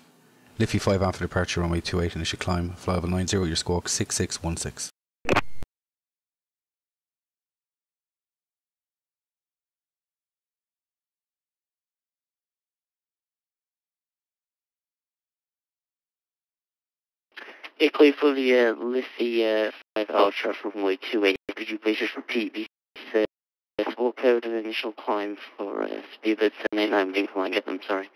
Speaker 1: Liffey 5 after departure, runway 28, initial climb, fly level 90, your squawk 6616.
Speaker 6: Yeah, clear for the Liffey 5 Ultra from runway 28. Could you please just repeat the squawk code and initial climb for Speedbird 789? Didn't quite get them, sorry.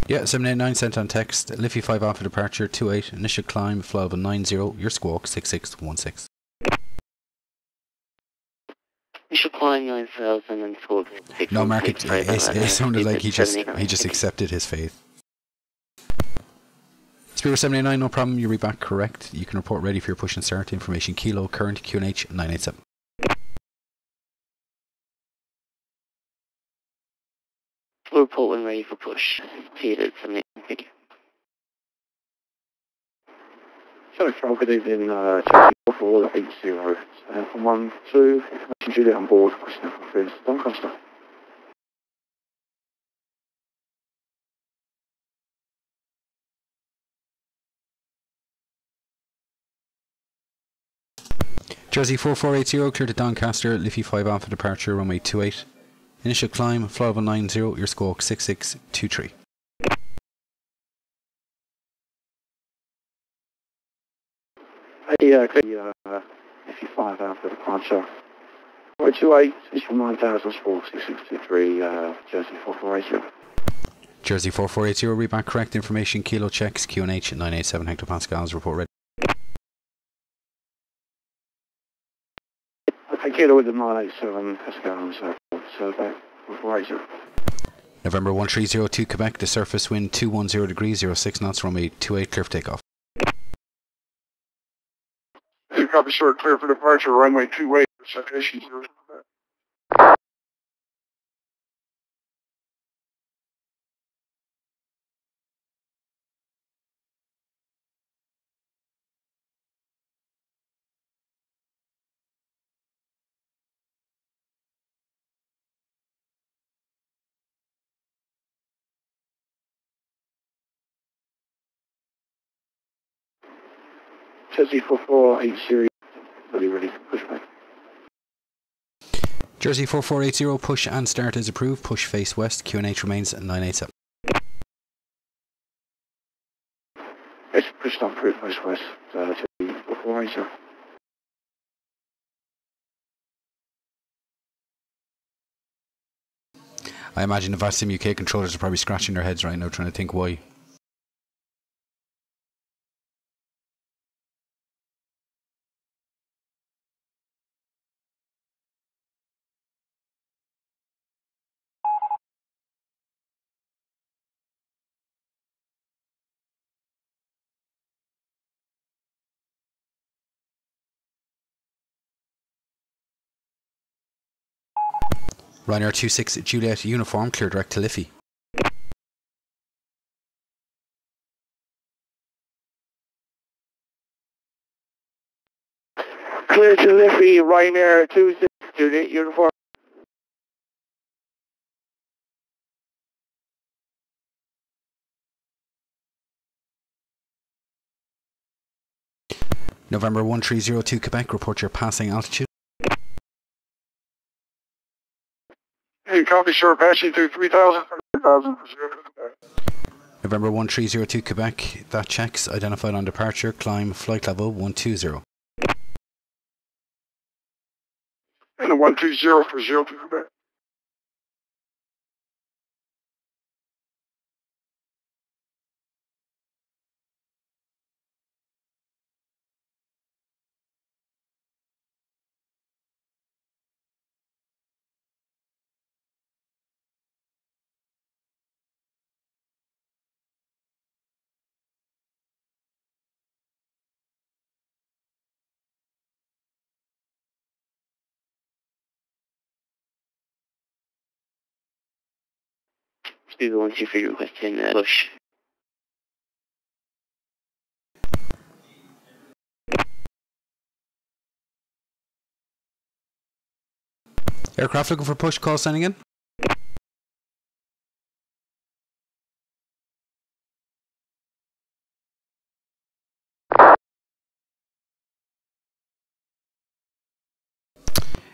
Speaker 1: Yeah, 789 sent on text. Liffey 5 after departure, 28, initial climb, fly level 90, your squawk 6616.
Speaker 6: Initial climb 9,000 and squawk 6616.
Speaker 1: No, Mark, it sounded like he just accepted his fate. Speedway 789, no problem, you read back correct. You can report ready for your push and start. Information kilo, current QNH 987.
Speaker 6: We'll report when ready for push. Peter, 789, thank you.
Speaker 5: Shannon Control, good evening, Chelsea 4480. From 1 2, information Juliet on board, question for Fizz, Doncaster.
Speaker 1: Jersey 4480, clear to Doncaster, Liffey 5 after departure, runway 28. Initial climb, fly level 90, your squawk 6623.
Speaker 5: Hey, Liffey 5 after departure. Right, 28, initial 9000, squawk 6623, Jersey 4480.
Speaker 1: Jersey 4480, read back correct. Information kilo checks, QNH 987 hectopascals, report ready.
Speaker 5: Okay, Kilo with the 987 Pascals, so back 4480.
Speaker 1: November 1302 Quebec, the surface wind 210 degrees, 06 knots, runway 28, clear for takeoff.
Speaker 3: Hey, copy, sir. Clear for departure, runway 28 for citation 02 Quebec.
Speaker 5: Jersey 4480, ready, push back.
Speaker 1: Jersey 4480, push and start is approved. Push face west, QNH remains 987.
Speaker 5: Yes, push stop through push west, Jersey 4480.
Speaker 1: I imagine the VATSIM UK controllers are probably scratching their heads right now trying to think why. Ryanair 26 Juliet uniform, clear direct to Liffey.
Speaker 4: Clear to Liffey, Ryanair 26 Juliet uniform.
Speaker 1: November 1302 Quebec, report your passing altitude.
Speaker 3: Hey, copy, sir. Passing through 3000 for 3000 for 02 Quebec.
Speaker 1: November 1302 Quebec, that checks, identified on departure, climb, flight level 120.
Speaker 3: And a 120 for 02 Quebec.
Speaker 6: speed 123 requesting push.
Speaker 1: Aircraft looking for push, call signing in.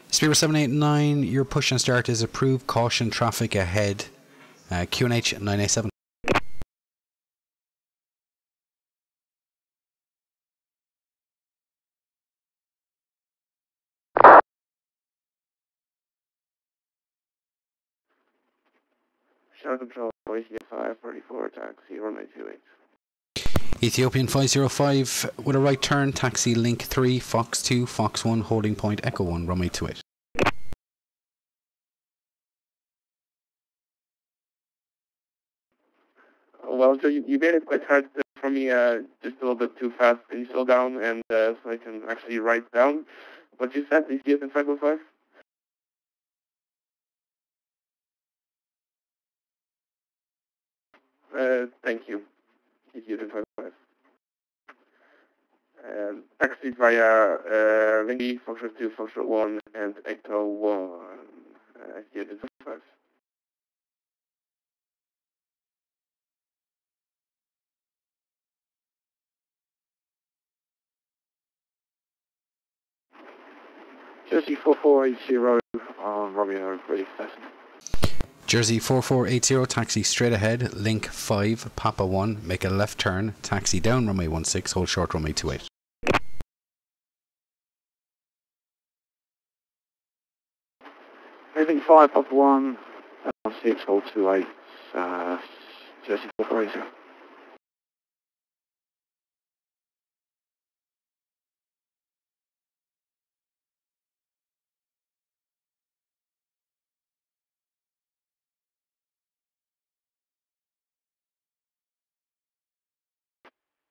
Speaker 1: Speedbird 789, your push and start is approved. Caution traffic ahead. QNH 987.
Speaker 2: Shannon Control, EISN 534, taxi, runway 28.
Speaker 1: Ethiopian 505 with a right turn, taxi link 3, Fox 2, Fox 1, holding point Echo 1, runway 28.
Speaker 2: Well, so you made it quite hard for me, just a little bit too fast. Can you slow down and so I can actually write down what you said, EISN 505? Thank you. EISN 505. Taxi via Lingy, Function 2, Function 1, and Echo 1. EISN 505.
Speaker 5: Jersey 4480, Romeo, ready for passing.
Speaker 1: Jersey 4480, taxi straight ahead, link 5, Papa 1, make a left turn, taxi down runway 16, hold short runway 28.
Speaker 5: Anything 5, Papa 1, 6, hold 28, Jersey 4480.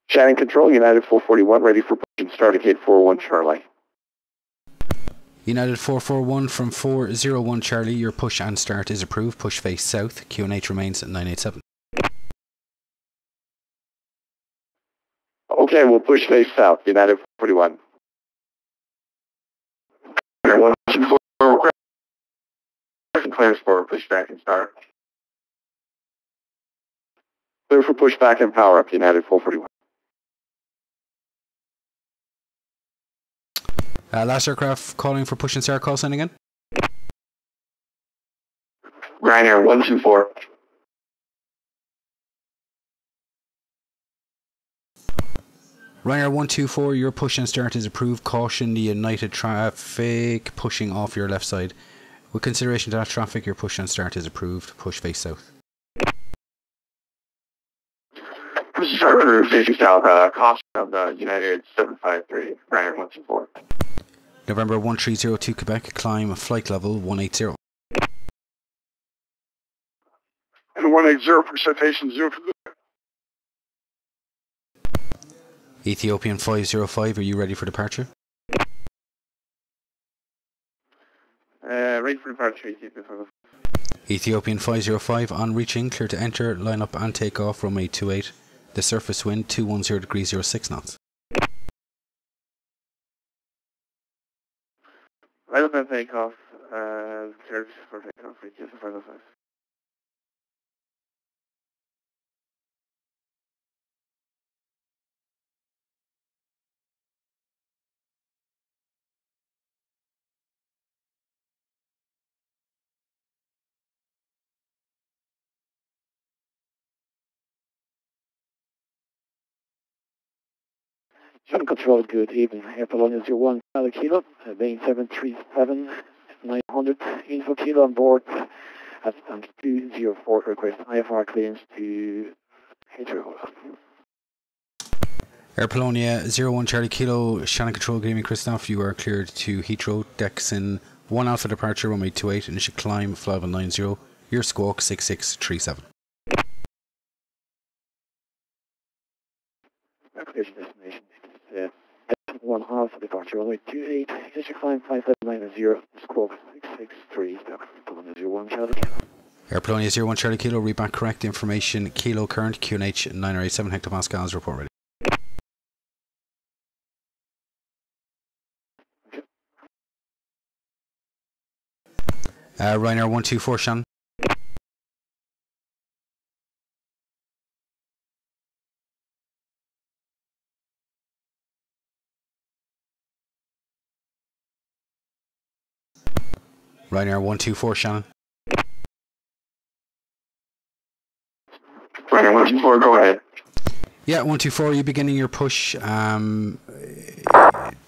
Speaker 5: Shannon Control, United 441, ready for push and start at gate 41 Charlie.
Speaker 1: United 441 from 401 Charlie, your push and start is approved. Push face south, QNH remains at 987.
Speaker 5: Okay, we'll push face south, United 441. Clearance for pushback and start. Clear for pushback and power up, United 441.
Speaker 1: Last aircraft calling for push and start, call signing in.
Speaker 5: Ryanair 124.
Speaker 1: Ryanair 124, your push and start is approved. Caution the United traffic pushing off your left side. With consideration to that traffic, your push and start is approved. Push face south.
Speaker 5: Push and start facing south, caution of the United 753, Ryanair 124.
Speaker 1: November 1302 Quebec, climb flight level 180.
Speaker 3: And 180 for citation 0 to the...
Speaker 1: Ethiopian 505, are you ready for departure?
Speaker 2: Ready for departure, Ethiopian 505.
Speaker 1: Ethiopian 505, on reaching, clear to enter, line up and take off, runway 28. The surface wind 210 degrees 06 knots.
Speaker 2: Right up and take off, cleared for takeoff, Ethiopian 505.
Speaker 5: Shannon Control, good evening. Air Polonia 01, Kilo, Bain 737, 900, info Kilo on board at 204 request IFR clearance to Heathrow.
Speaker 1: Air Polonia 01 Charlie Kilo, Shannon Control, good evening Christoph, you are cleared to Heathrow, Dexon 1 Alpha departure, runway 28, initial climb, fly 190, your squawk 6637.
Speaker 5: Clear to destination. It's 1 Alpha departure, runway 28, initial climb 5790, squawk 663, Polonia 01 Charlie Kilo.
Speaker 1: Airpolonia 01 Charlie Kilo, read back correct information, Kilo current, QNH 987 hectopascals, report ready. Ryanair 124 Shannon. Ryanair 124 Shannon.
Speaker 5: Ryanair 124, go ahead.
Speaker 1: Yeah, 124, you beginning your push.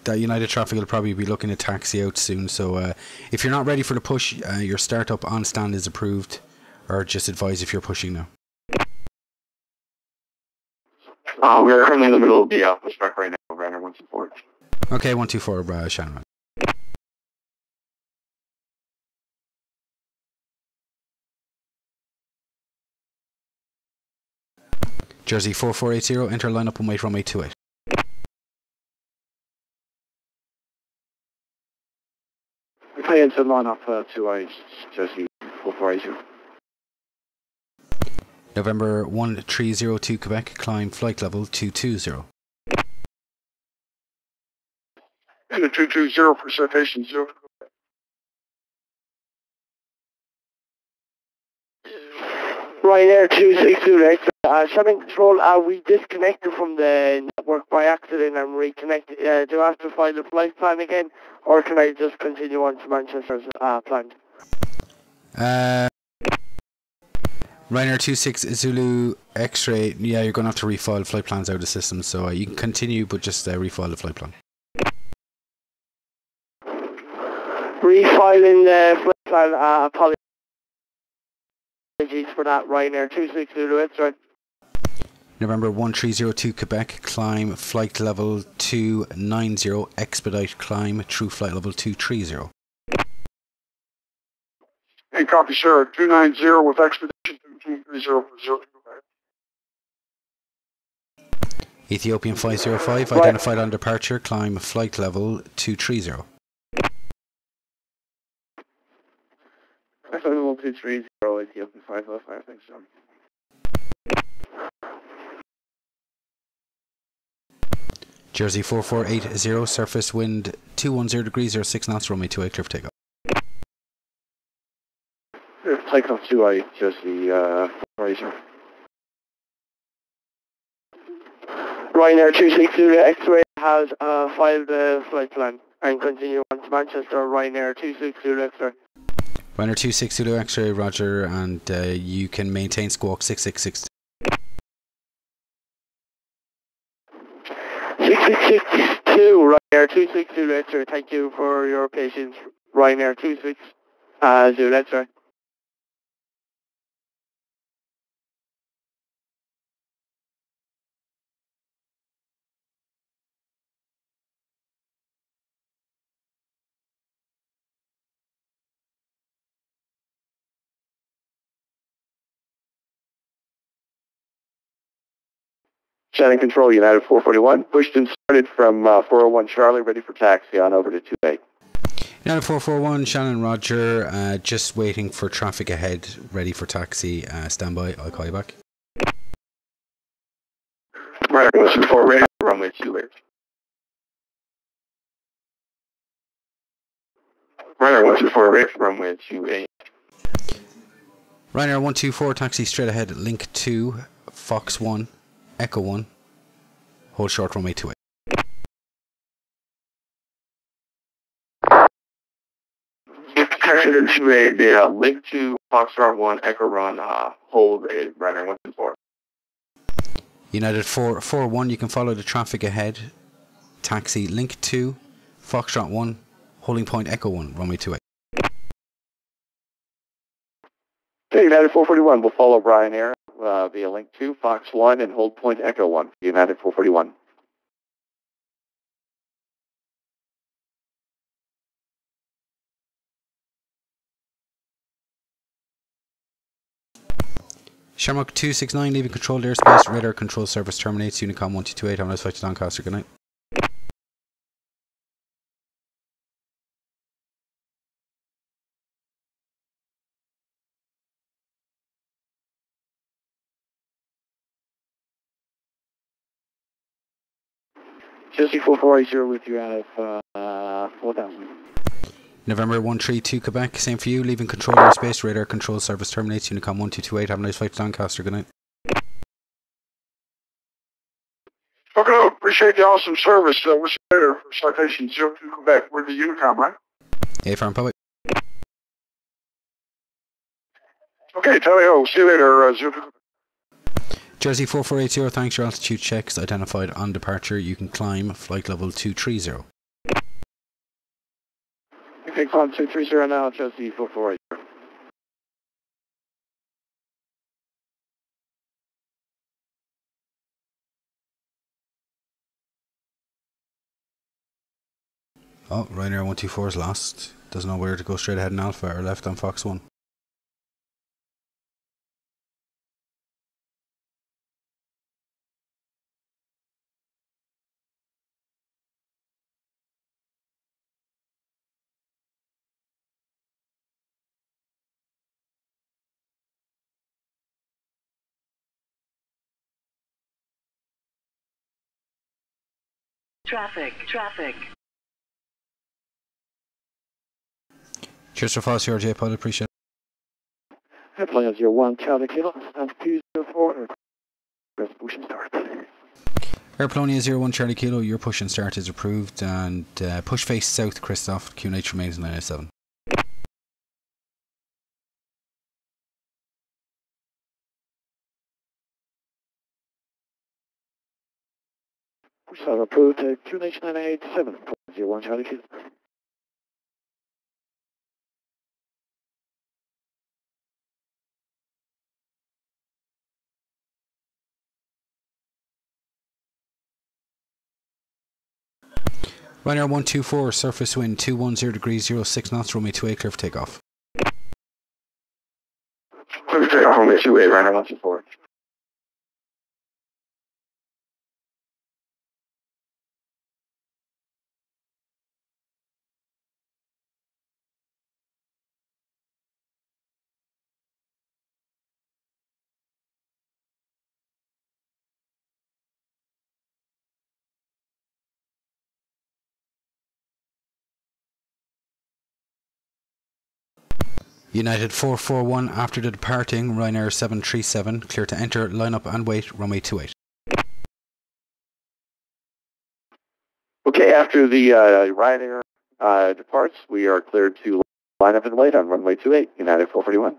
Speaker 1: That United Traffic will probably be looking to taxi out soon, so if you're not ready for the push, your startup on stand is approved, or just advise if you're pushing now.
Speaker 5: We are currently in the middle of the pushback right now, Ryanair 124.
Speaker 1: Okay, 124 Shannon. Jersey 4480, enter lineup and wait runway 28.
Speaker 5: Okay, into lineup 28, Jersey 4480.
Speaker 1: November 1302 Quebec, climb flight level 220.
Speaker 3: And the 220 for citation 0.
Speaker 4: Ryanair 262, Shannon Control, we disconnected from the network by accident and reconnected. Do I have to find the flight plan again, or can I just continue on to Manchester as planned?
Speaker 1: Ryanair 26 Zulu X-ray, yeah, you're going to have to refile flight plans out of the system, so you can continue, but just refile the flight plan.
Speaker 4: Refiling the flight plan, apologies for that, Ryanair 26 Zulu X-ray.
Speaker 1: November 1302 Quebec, climb flight level 290, expedite climb through flight level 230.
Speaker 3: And copy, sir. 290 with expedition 230 for 0.
Speaker 1: Ethiopian 505, identified on departure, climb flight level 230.
Speaker 5: Flight level 230, Ethiopian 505, thanks, John.
Speaker 1: Jersey 4480, surface wind 210 degrees or 6 knots, runway 28, clear for takeoff.
Speaker 5: Takeoff 28, Jersey 480.
Speaker 4: Ryanair 260 X-ray has filed the flight plan and continue on to Manchester. Ryanair 260 X-ray.
Speaker 1: Ryanair 260 X-ray, roger, and you can maintain squawk 6662.
Speaker 4: 6662, Ryanair 260 X-ray. Thank you for your patience. Ryanair 260 X-ray.
Speaker 5: Shannon Control, United 441, pushed and started from 401 Charlie, ready for taxi on over to 28.
Speaker 1: United 441, Shannon, roger, just waiting for traffic ahead, ready for taxi, standby, I'll call you back.
Speaker 5: Right, listen for ready, runway 28. Ryanair 124, runway 28.
Speaker 1: Ryanair 124, taxi straight ahead, link 2, Fox 1, Echo 1, hold short runway 28.
Speaker 5: Ryanair 28, yeah, link 2, Foxtrot 1, Echo Run, hold a Ryanair 124.
Speaker 1: United 441, you can follow the traffic ahead, taxi link 2, Foxtrot 1, holding point Echo 1, runway 28.
Speaker 5: Okay, United 441 will follow Ryanair via link 2, Fox 1, and hold point Echo 1, United 441.
Speaker 1: Shamrock 269, leaving controlled airspace, radar control service terminates, Unicom 1228, I'm to Doncaster, good night.
Speaker 4: Chelsea 4480 with you out of 4000.
Speaker 1: November 132 Quebec, same for you, leaving control airspace, radar control service terminates, Unicom 1228, have a nice flight to Doncaster, good night.
Speaker 3: Okay, appreciate the awesome service. We'll see you later for citation 02 Quebec. We're the Unicom, right?
Speaker 1: Farm public.
Speaker 3: Okay, tally-ho. See you later, 02 Quebec.
Speaker 1: Jersey 4480, thanks, your altitude checks identified on departure, you can climb flight level 230.
Speaker 4: Okay, climb 230 now, Chelsea 4480.
Speaker 1: Oh, Ryanair 124 is lost. Doesn't know whether to go straight ahead in Alpha or left on Fox 1.
Speaker 7: Traffic.
Speaker 1: Cheers for Foss, RJ pilot, appreciate it.
Speaker 4: Airplane 01 Charlie Kilo, and 204, press push and start.
Speaker 1: Airplane 01 Charlie Kilo, your push and start is approved, and push face south, Christoph, QNH remains 907.
Speaker 4: Push start approved, QNH 987, 01 Charlie Kilo.
Speaker 1: Ryanair 124, surface wind 210 degrees 06 knots, runway 28 clear for takeoff.
Speaker 5: Clear for takeoff, runway 28, Ryanair 124.
Speaker 1: United 441, after the departing, Ryanair 737, clear to enter, line up and wait, runway 28.
Speaker 5: Okay, after the Ryanair departs, we are cleared to line up and wait on runway 28, United 441.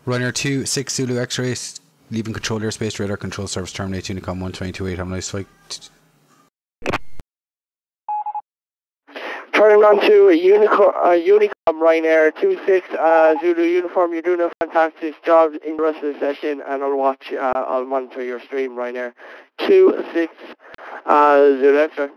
Speaker 1: Ryanair 26 Zulu X-ray, leaving control airspace, radar control service terminate, Unicom 1228, have a nice flight.
Speaker 4: Turning on to Unicom Ryanair 26 Zulu uniform, you're doing a fantastic job in the rest of the session, and I'll monitor your stream, Ryanair 26 Zulu X-ray.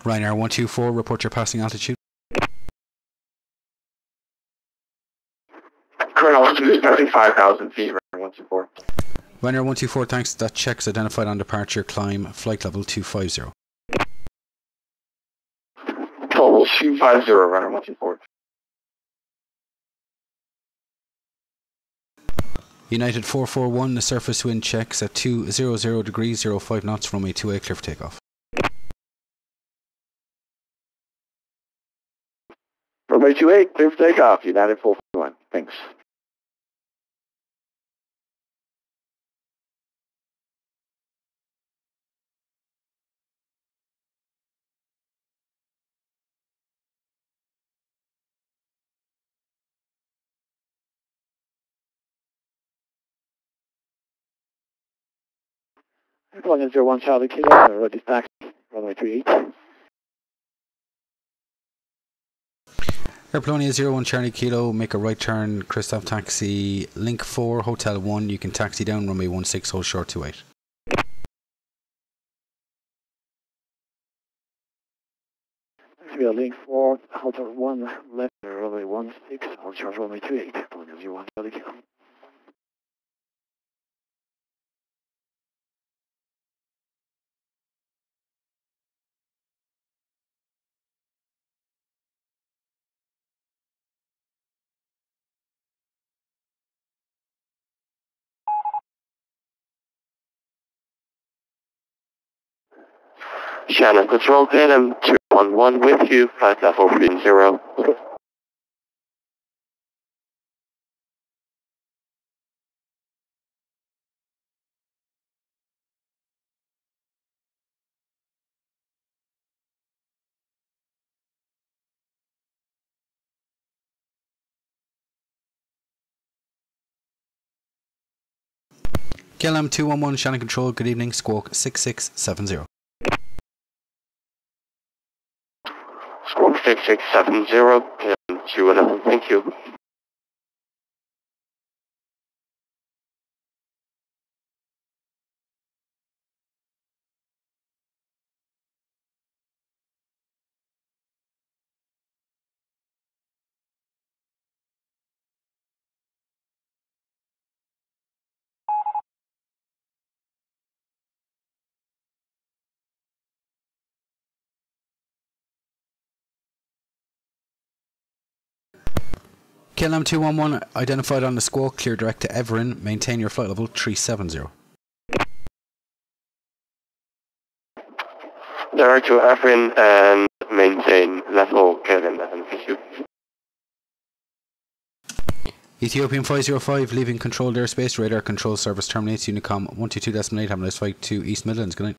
Speaker 1: Ryanair 124, report your passing altitude.
Speaker 5: Current altitude is passing 5,000 feet, Ryanair 124.
Speaker 1: Ryanair 124, thanks. That check's identified on departure. Climb flight level 250.
Speaker 5: Total 250, Ryanair 124.
Speaker 1: United 441, the surface wind checks at 200 degrees 05 knots, runway 28, clear for takeoff.
Speaker 5: Runway 28, clear for takeoff, United 441. Thanks. Calling 01 Charlie Kilo, ready taxi, runway 38.
Speaker 1: Airpolonia 01 Charlie Kilo, make a right turn, Christoph taxi, link 4, hotel 1, you can taxi down, runway 16, hold short 28.
Speaker 5: Link 4, hotel 1, left, runway 16, hold short runway 28, Airpolonia 01 Charlie Kilo.
Speaker 2: Shannon, control KLM 211 with you, flight level 30.
Speaker 1: KLM 211, Shannon Control, good evening, squawk 6670.
Speaker 2: Squawk 6670, KLM 211, thank you.
Speaker 1: KLM 211, identified on the squawk, clear direct to Everin, maintain your flight level 370.
Speaker 2: Direct to Afrin and maintain level KLM 11, thank you.
Speaker 1: Ethiopian 505, leaving controlled airspace, radar control service terminates, Unicom 122.8, have a nice flight to East Midlands, good night.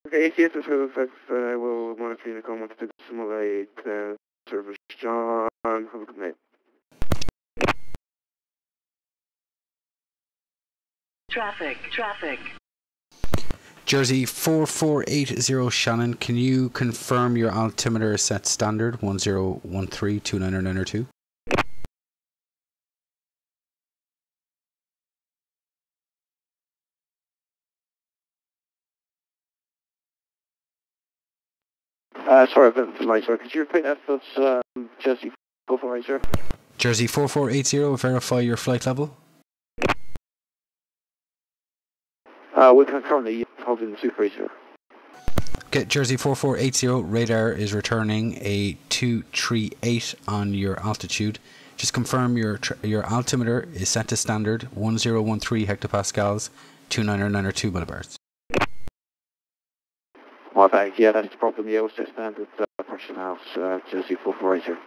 Speaker 4: Okay, ACS is I will monitor Unicom 122.8, service John, have a good night.
Speaker 7: Traffic.
Speaker 1: Jersey 4480, Shannon, can you confirm your altimeter is set standard 10132992?
Speaker 5: Sorry, could you repeat that? That's Jersey 4480.
Speaker 1: Jersey 4480, verify your flight level.
Speaker 5: We're currently holding the 230.
Speaker 1: Okay, Jersey 4480, radar is returning a 238 on your altitude. Just confirm your altimeter is set to standard 1013 hectopascals, 29902 millibars.
Speaker 5: My bag, yeah, that's the problem. Yeah, what's the standard personnel, Jersey 4480.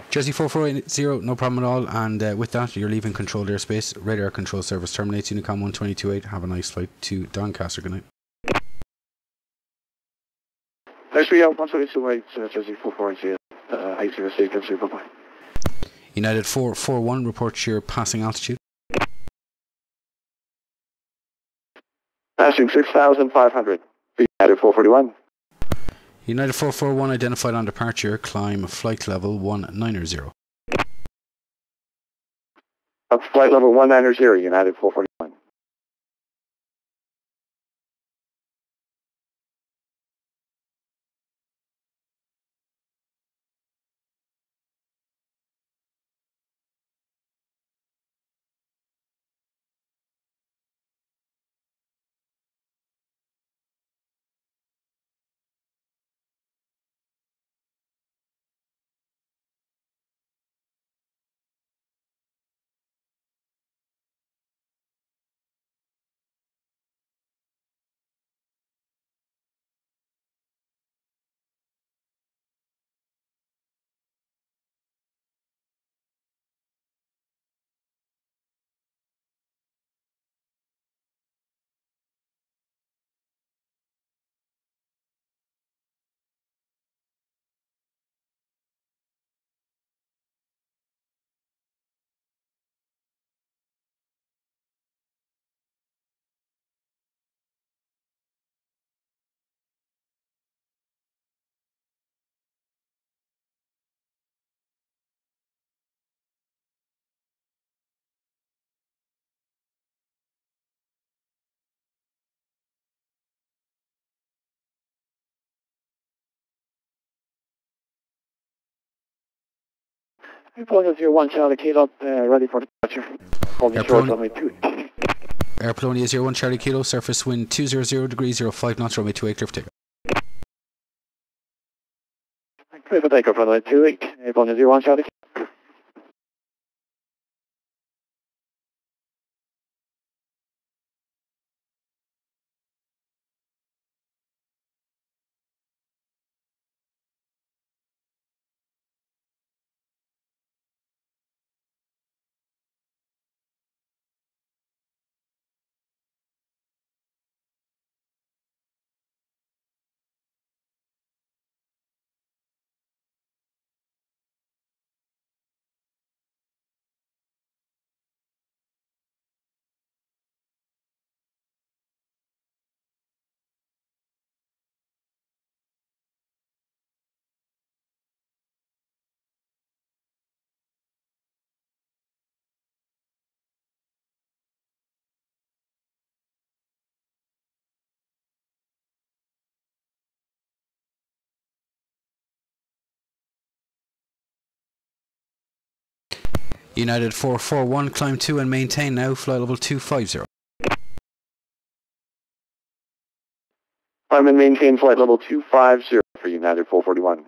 Speaker 1: Jersey 4480, no problem at all. And with that, you're leaving controlled airspace. Radar control service terminates. Unicom 122.8. Have a nice flight to Doncaster. Good night.
Speaker 5: Thanks for your 122.8, Jersey 4480. 806, bye-bye.
Speaker 1: United 441, reports your passing altitude.
Speaker 5: Passing 6,500. United 441.
Speaker 1: United 441, identified on departure. Climb flight level 190.
Speaker 5: Flight level 190, United 441.
Speaker 4: Polonia 01 Charlie Kilo, ready for departure. Holding short runway 28.
Speaker 1: Air Polonia 01 Charlie Kilo, surface wind 200 degrees 05 knots, runway 28, clear for takeoff.
Speaker 4: Clear for takeoff, runway 28. Air Polonia 01 Charlie Kilo.
Speaker 1: United 441, climb 2 and maintain now, fly level 250.
Speaker 5: Climb and maintain flight level 250 for United 441.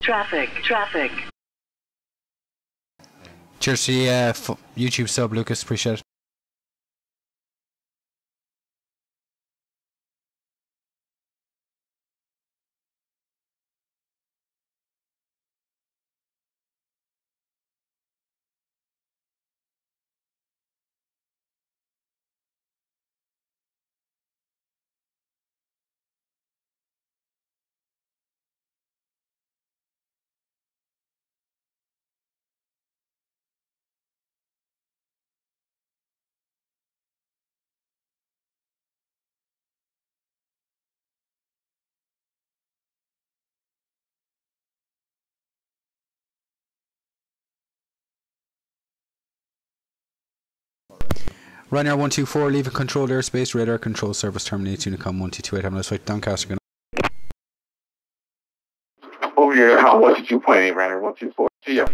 Speaker 7: Traffic.
Speaker 1: Cheers to the YouTube sub, Lucas, appreciate it. Ryanair 124, leaving controlled airspace, radar control service terminates, Unicom 1228, having a nice flight Doncaster.
Speaker 5: Over here, how much did you play, Ryanair 124? See ya.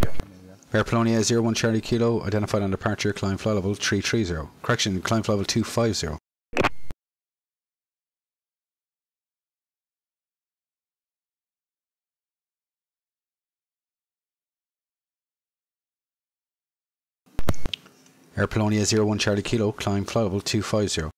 Speaker 1: Air Polonia 01 Charlie Kilo, identified on departure, climb flight level 330. Correction, climb flight level 250. Air Polonia 01 Charlie Kilo, climb flight level 250.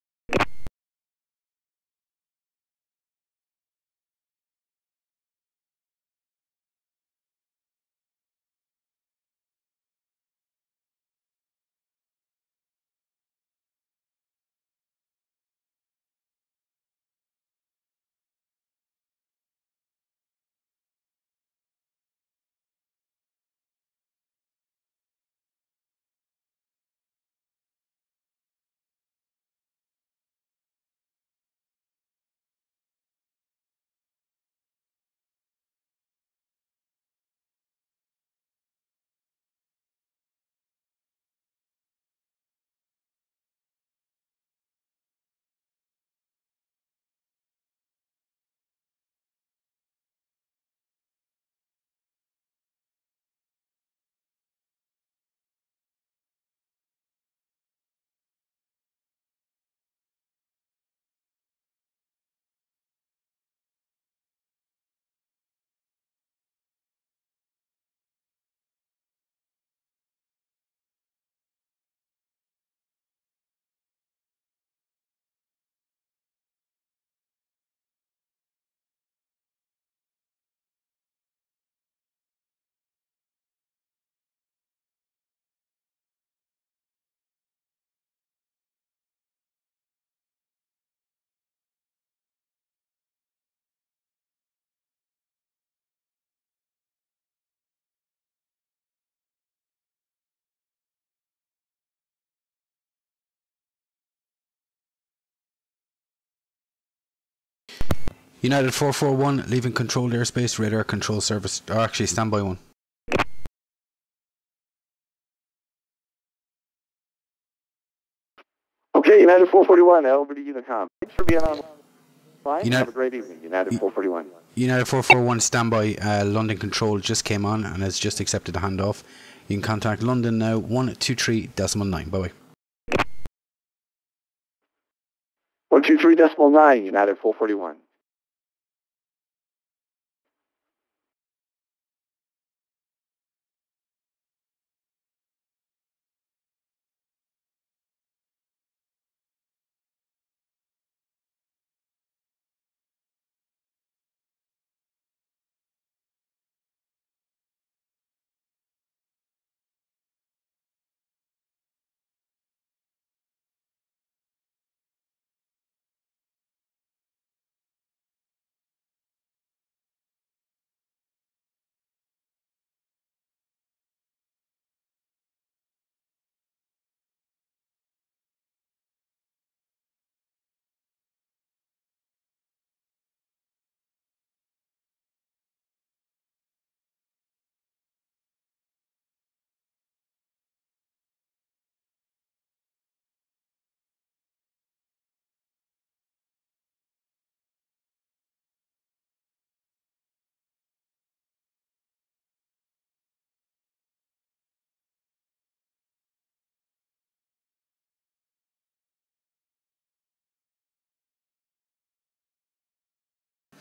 Speaker 1: United 441, leaving controlled airspace, radar control service, or actually standby 1.
Speaker 5: Okay, United 441, over to Unicom. Thanks for being on line. Have a great evening, United 441.
Speaker 1: United 441, standby. London control just came on and has just accepted the handoff. You can contact London now, 123.9. Bye-bye.
Speaker 5: 123.9, United 441.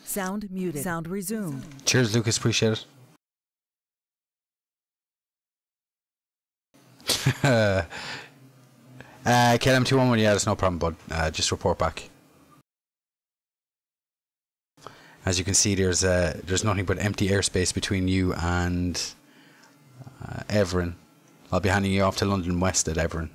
Speaker 8: Sound muted. Sound resumed.
Speaker 1: Cheers, Lucas. Appreciate it. KLM211, yeah, that's no problem, bud. Just report back. As you can see, there's nothing but empty airspace between you and Everin. I'll be handing you off to London West at Everin.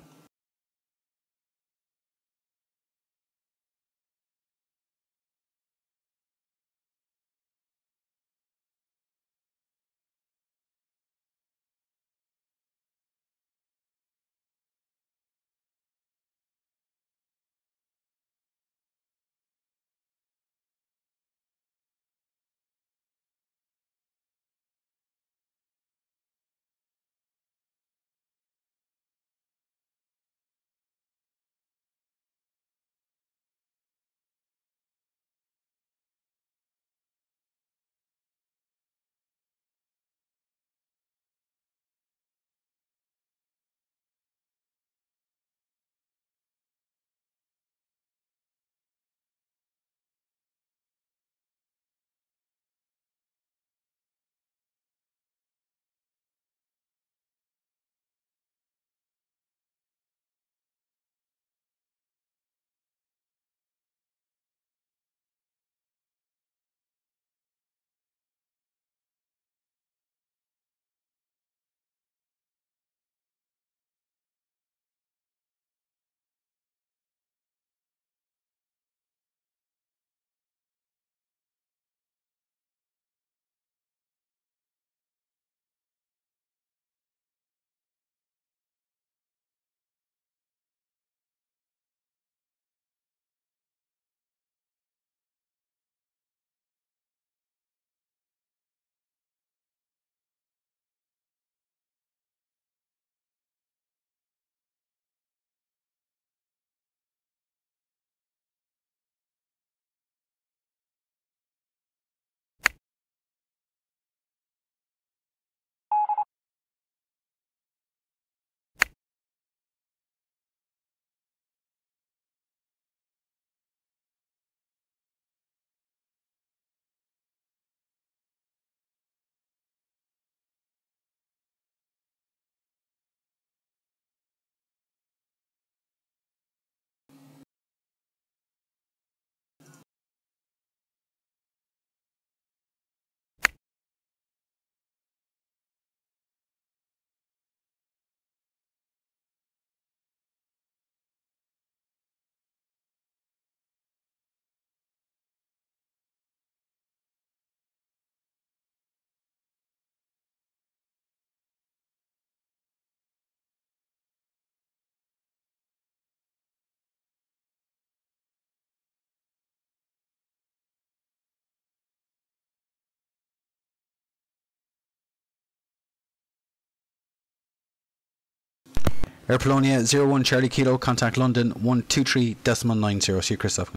Speaker 1: Air Polonia 01 Charlie Kilo, contact London 123.90. See you, Christoph.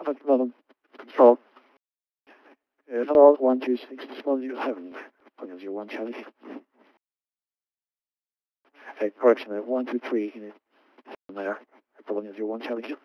Speaker 5: Control. Control 126.07. 01 Charlie. Correction, 123 there. Polonia 01 Charlie.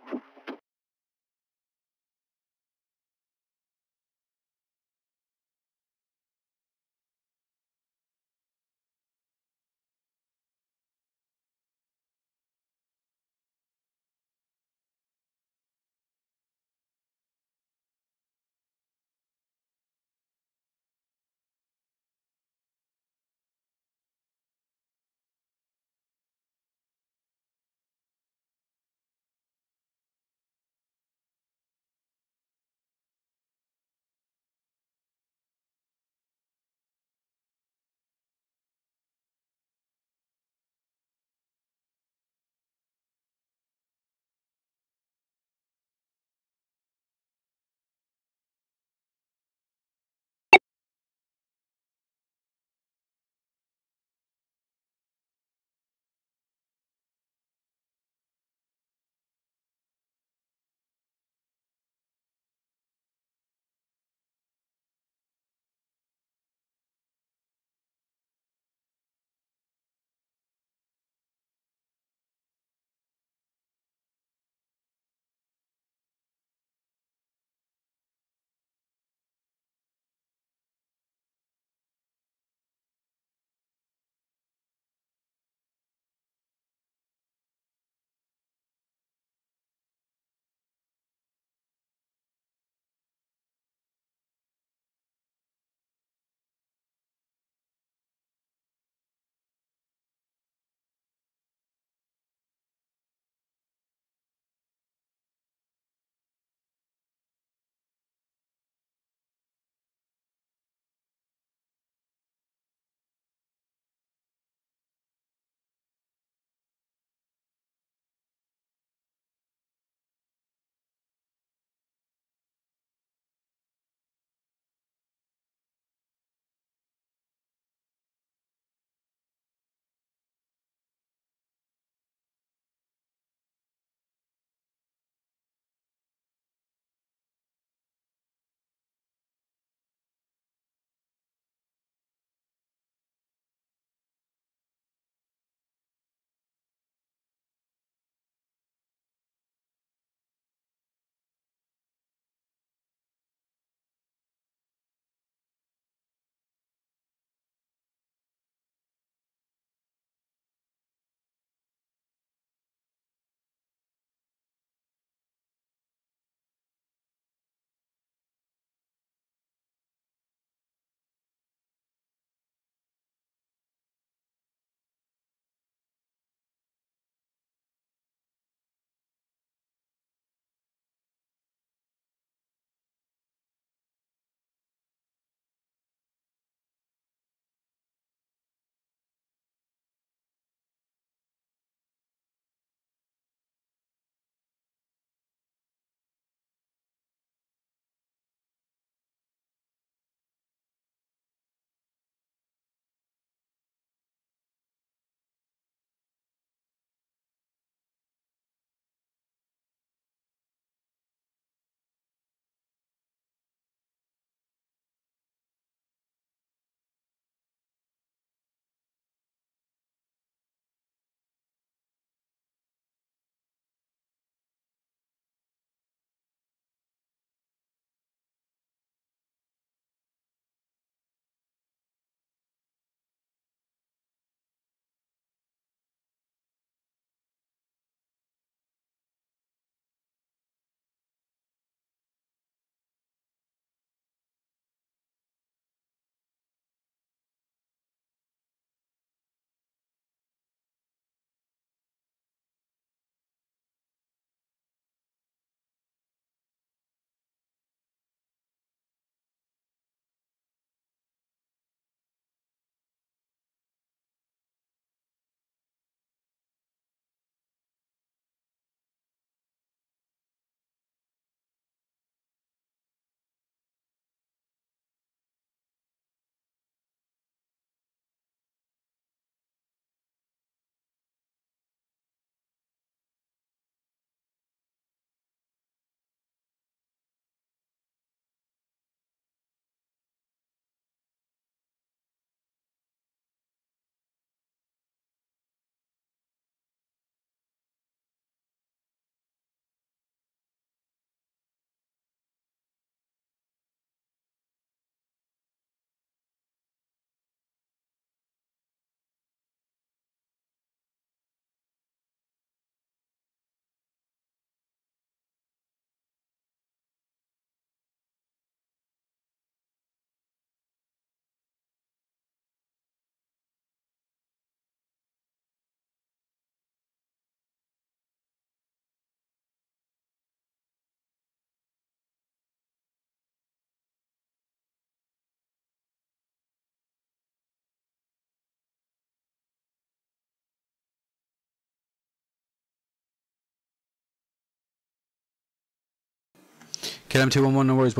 Speaker 1: KLM211, no worries.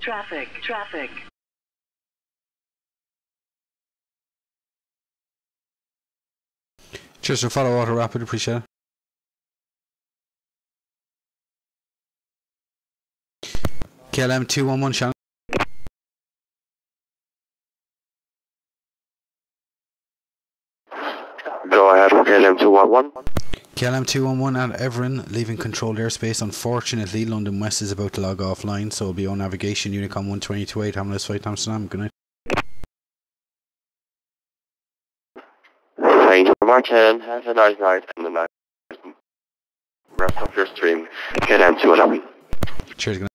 Speaker 7: Traffic. Traffic.
Speaker 1: Cheers for follow auto rapid, appreciate it. KLM 211 Shannon.
Speaker 5: Go ahead with KLM 211.
Speaker 1: KLM 211 at Everin, leaving controlled airspace. Unfortunately, London West is about to log offline, so it'll be on navigation. Unicom 12028, having this flight to Amsterdam. Good night.
Speaker 5: Thank you very much, and have a nice night and a nice rest of your stream. KLM 211.
Speaker 1: Cheers, good night.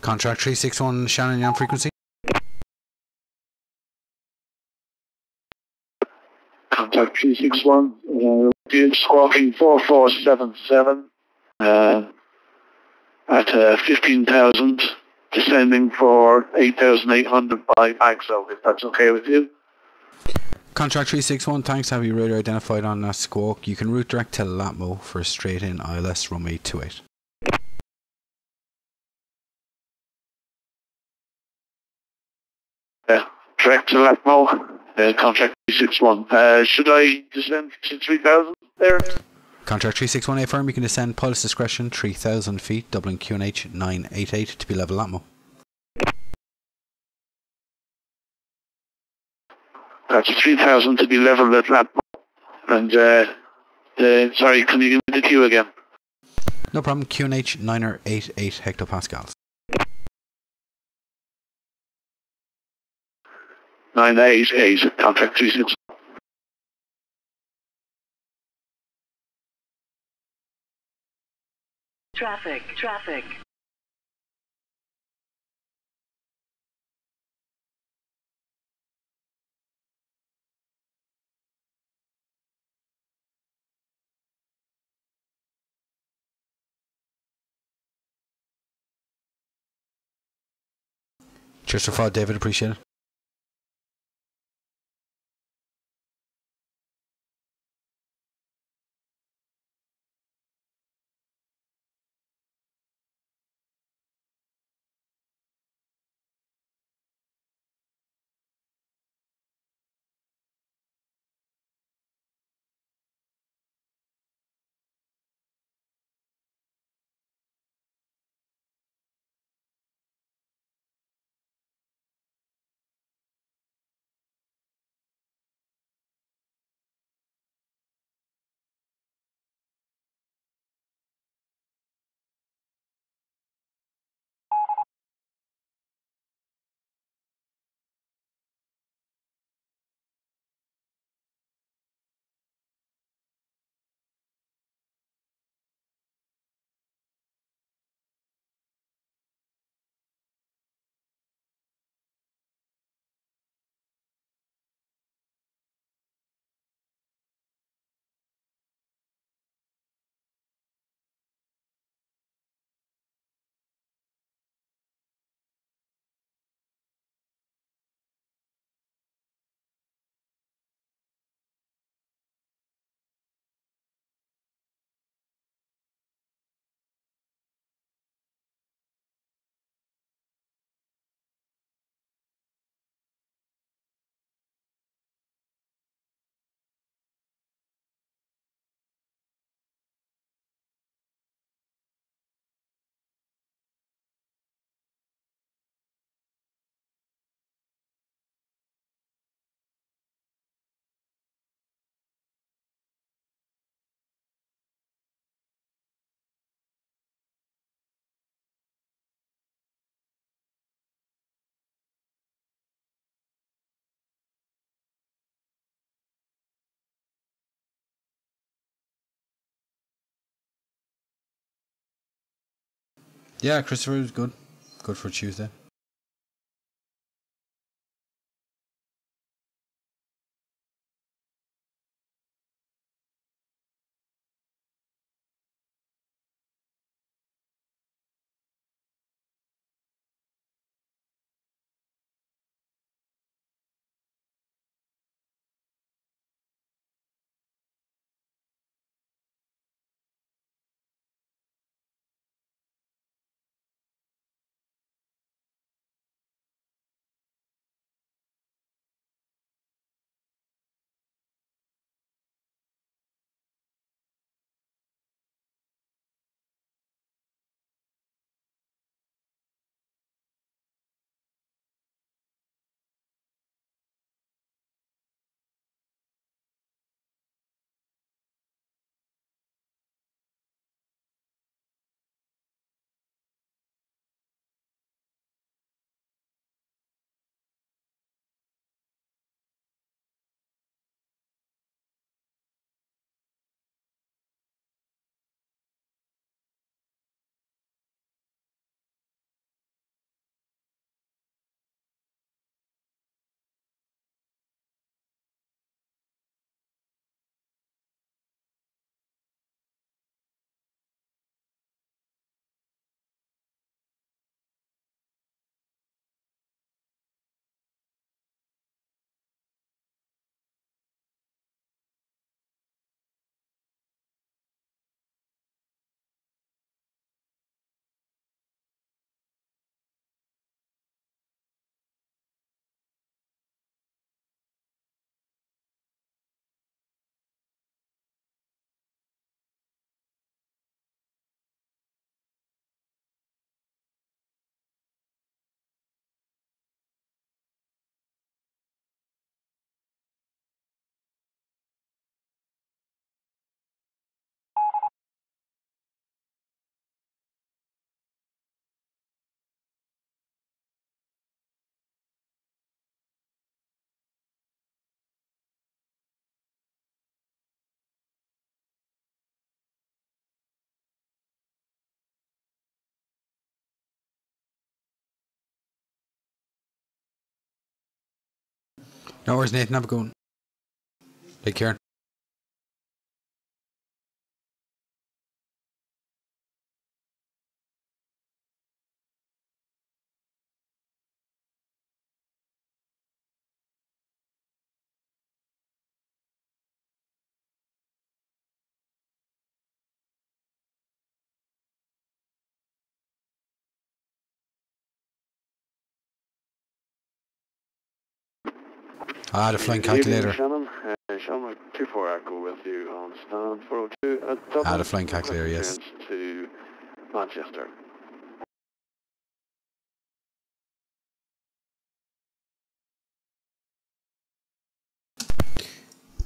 Speaker 1: Contract 361 Shannon, on frequency.
Speaker 3: Contact 361, squawking 4477 at 15,000, descending for 8,800 by AXO, if that's okay with you.
Speaker 1: Contract 361, thanks. Have your radar identified on that squawk. You can route direct to Latmo for a straight in ILS runway 28.
Speaker 3: Direct to Latmo, contract 361. Should I descend to 3,000 there?
Speaker 1: Contract 361 affirm, you can descend pilot's discretion 3,000 feet, Dublin QNH 988 to be level Latmo.
Speaker 3: That's 3,000 to be level at Latmo. And, sorry, can you give me the Q again?
Speaker 1: No problem, QNH 988 hectopascals.
Speaker 3: 988, contract 361.
Speaker 7: traffic, traffic.
Speaker 1: Cheers for David, appreciate it. Yeah, Christopher is good. Good for Tuesday. No worries, Nathan. Have a good one. Take care. The flying calculator.
Speaker 5: Shannon. Shannon, 24 Echo with you on stand 402 at Dublin.
Speaker 1: The flying calculator, yes.
Speaker 5: To Manchester.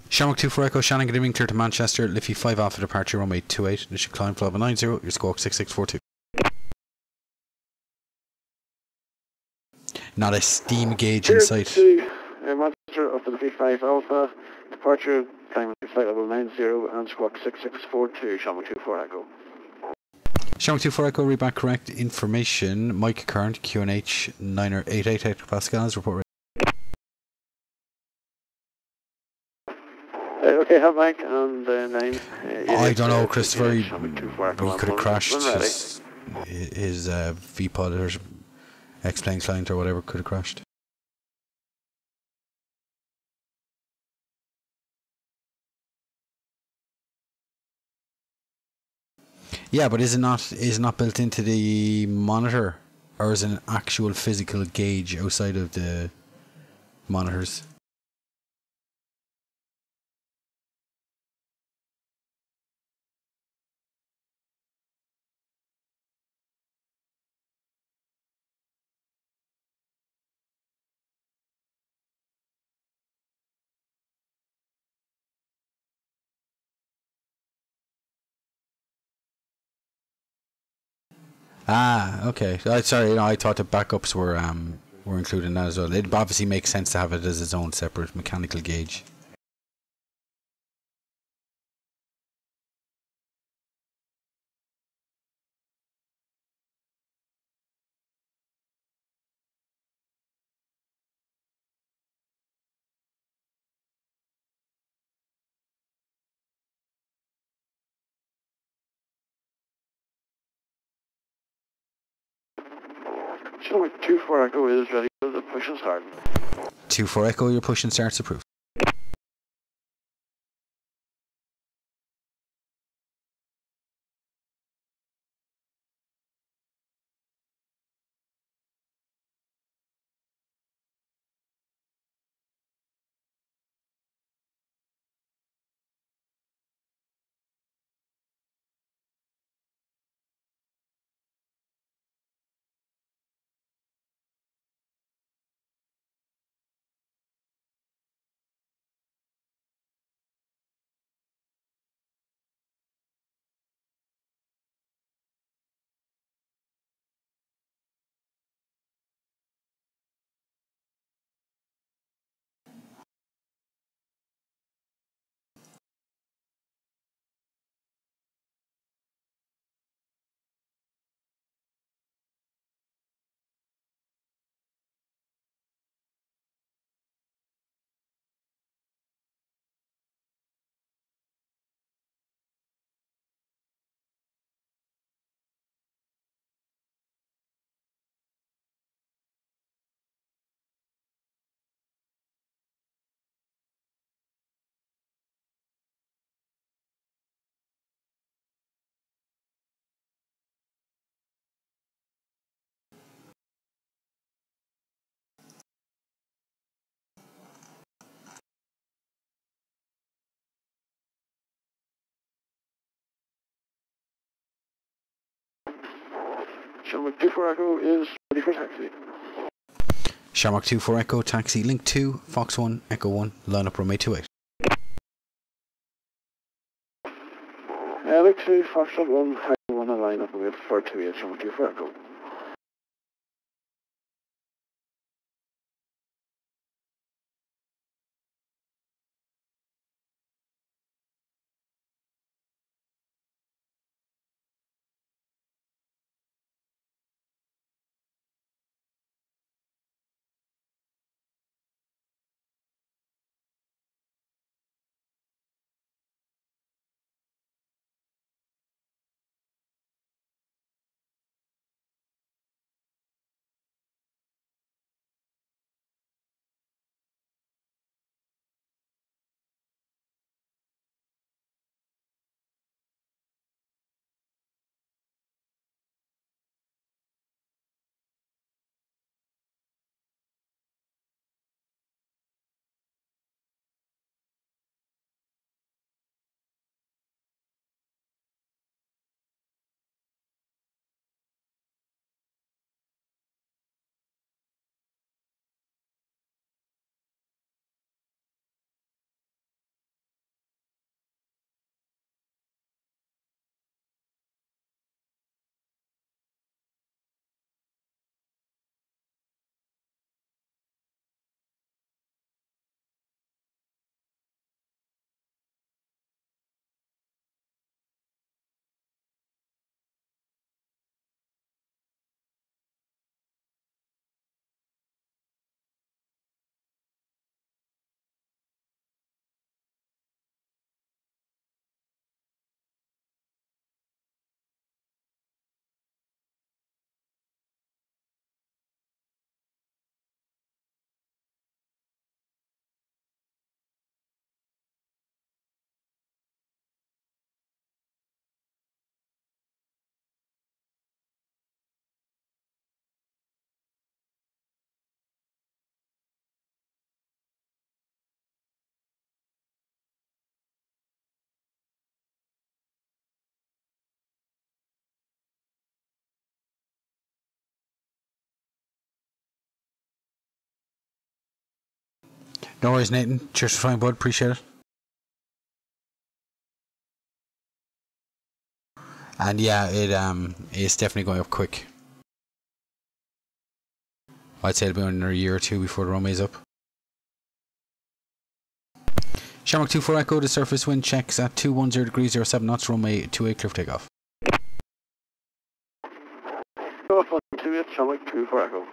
Speaker 1: Shamrock 24 Echo, Shannon, good evening, clear to Manchester. Liffey 5 Alpha departure, runway 28. This should climb flight 90, your squawk 6642. Not a steam gauge in sight.
Speaker 5: Manchester up to the V5 Alpha, departure, climbing flight level 90 and squawk 6642, Shamrock 24 Echo.
Speaker 1: Shamrock 24 Echo, read back correct information. Mike current, QNH 988 hectopascals, report ready.
Speaker 5: Okay, have Mike and 9.
Speaker 1: I don't know, Christopher, he could have crashed. His VPod or X-Plane client or whatever could have crashed. Yeah, but is it not built into the monitor, or is it an actual physical gauge outside of the monitors? Okay. Sorry, I thought the backups were included in that as well. It obviously makes sense to have it as its own separate mechanical gauge.
Speaker 5: Shamrock 24 Echo is ready for the push and start.
Speaker 1: 24 Echo, your push and start's approved.
Speaker 5: Shamrock 24 Echo is ready for taxi.
Speaker 1: Shamrock 24 Echo, taxi, link 2, Fox 1, Echo 1, line up runway 28.
Speaker 5: Link 2, Fox 1, Echo 1, and line up runway 428, Shamrock 24 Echo.
Speaker 1: No worries, Nathan. Cheers for flying, bud. Appreciate it. And yeah, it's definitely going up quick. I'd say it'll be another year or two before the runway's up. Shamrock 24 Echo, the surface wind checks at 210 degrees 07 knots, runway 28 clear for takeoff.
Speaker 5: Go up on 28, Shamrock 24 Echo.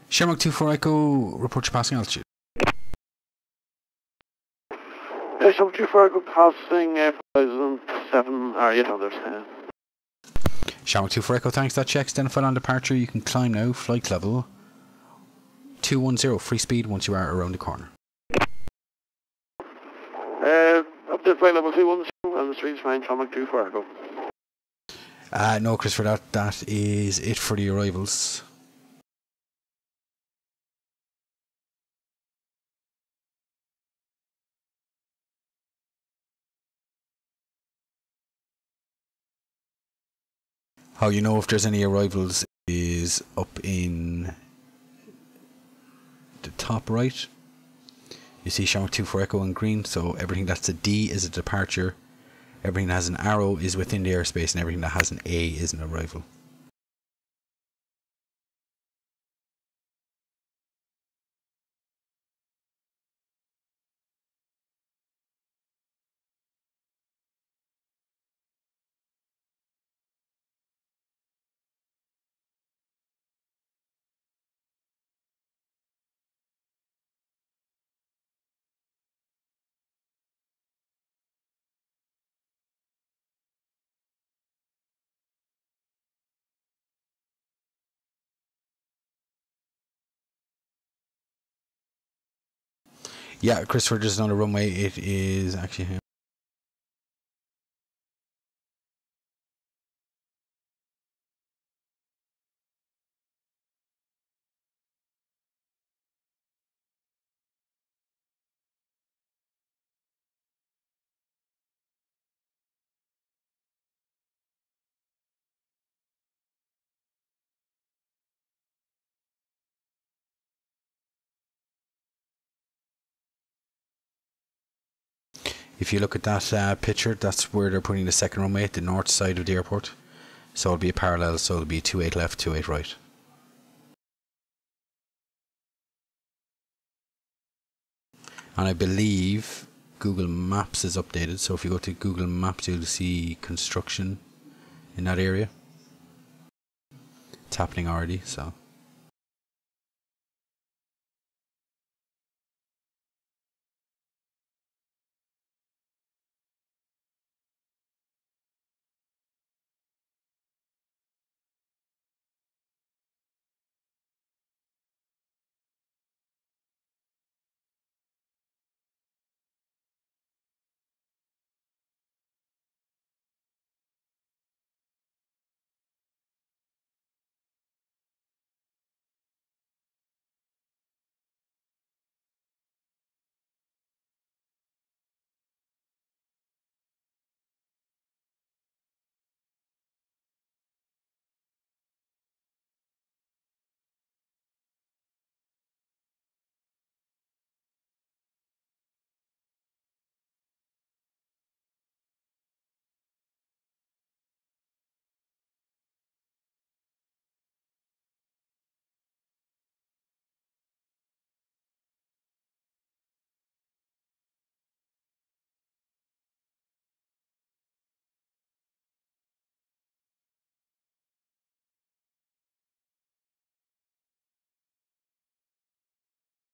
Speaker 1: Shamrock 24 Echo, report your passing altitude.
Speaker 5: Shamrock 24 Echo passing 5,007 or 800.
Speaker 1: Shamrock 24 Echo, thanks. That check's identified on departure. You can climb now, flight level 210, free speed once you are around the corner.
Speaker 5: Up to flight level 210 and the street's fine, Shamrock 24 Echo.
Speaker 1: No, Christopher, that is it for the arrivals. How you know if there's any arrivals is up in the top right. You see Shamrock 24 Echo in green, so everything that's a D is a departure, everything that has an arrow is within the airspace, and everything that has an A is an arrival. Yeah, Christopher, just on the runway, it is actually him. If you look at that picture, that's where they're putting the second runway, at the north side of the airport. So it'll be a parallel, so it'll be 28 left, 28 right. And I believe Google Maps is updated, so if you go to Google Maps, you'll see construction in that area. It's happening already, so.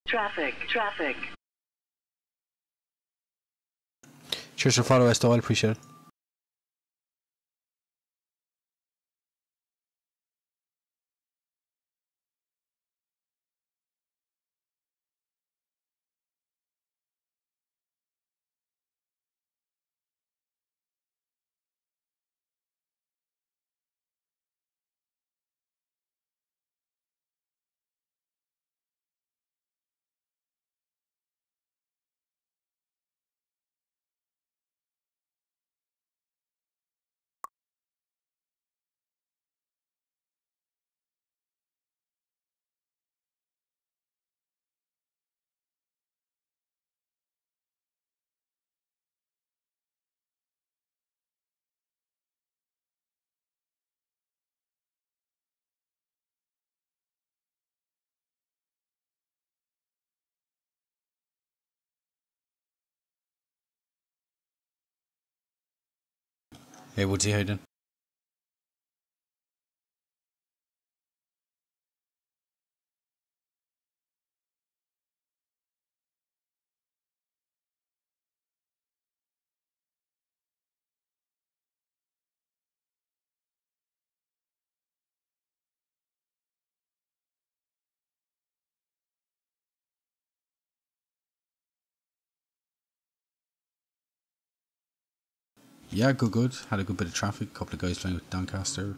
Speaker 7: Traffic, traffic.
Speaker 1: Cheers for follow, Esto. I appreciate it. Hey, Woodsy, how you doing? Yeah, good. Had a good bit of traffic. Couple of guys flying with Doncaster.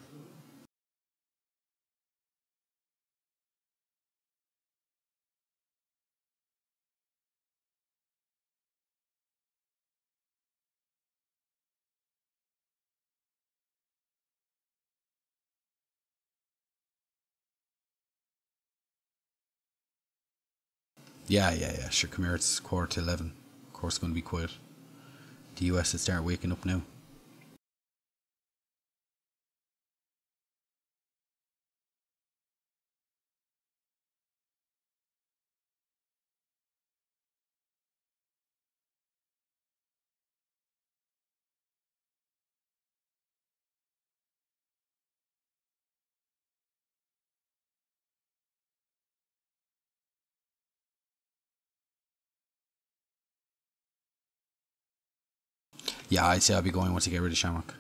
Speaker 1: Yeah. Sure, come here. It's 11:15. Of course, it's going to be quiet. The US will start waking up now. Yeah, I'd say I'll be going once you get rid of Shamrock.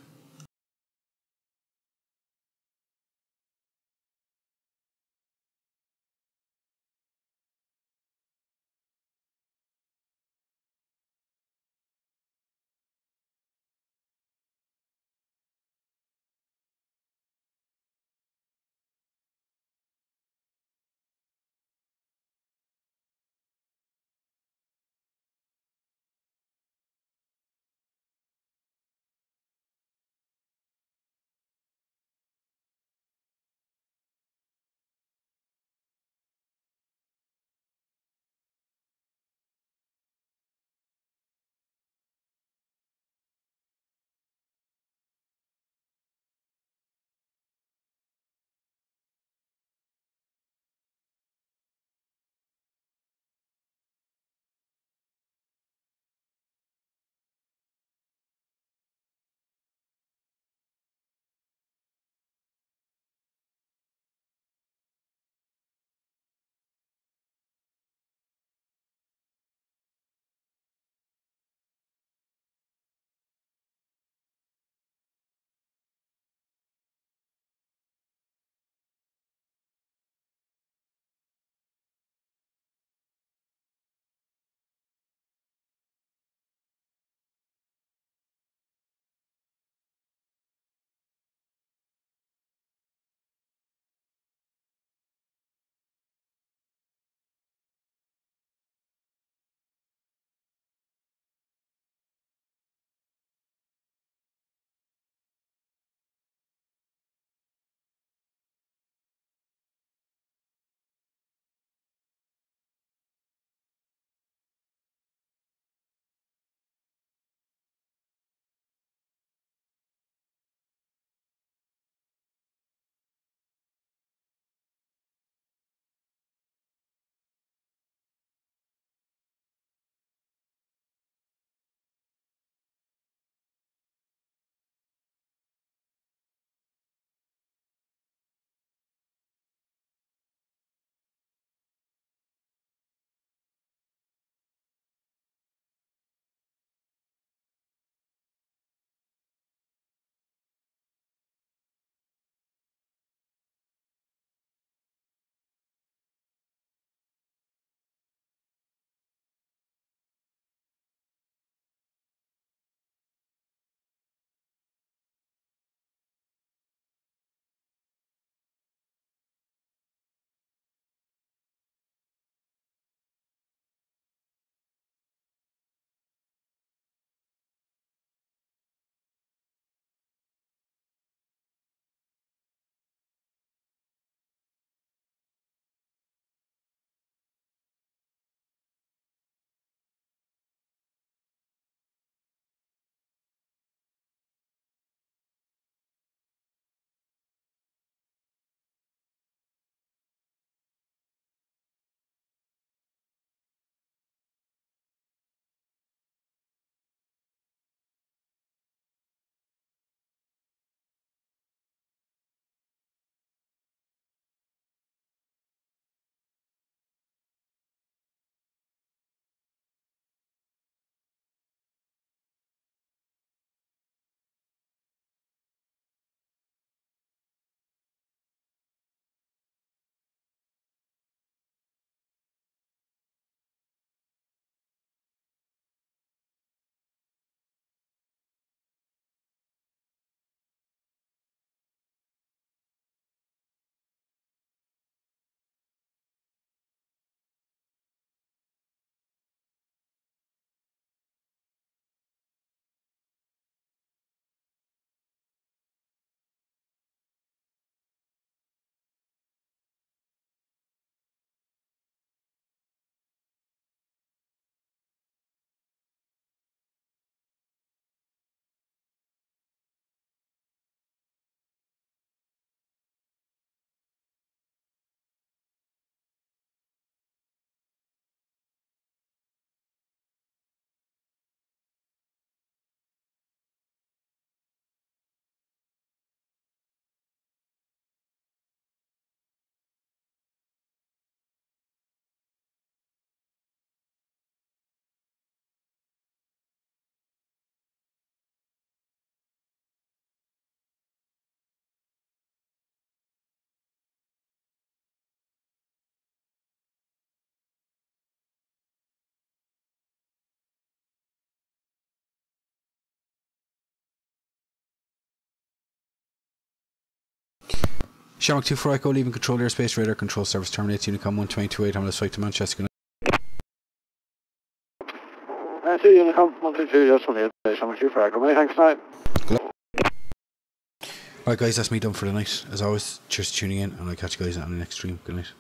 Speaker 1: Shamrock 2 for Echo, leaving control airspace, radar control service terminates, Unicom 128 on this flight to Manchester. Good night.
Speaker 5: See you, Unicom 122, just on the Shamrock 2 for Echo. Many thanks, night.
Speaker 1: Alright guys, that's me done for the night. As always, cheers for tuning in, and I'll catch you guys on the next stream. Good night.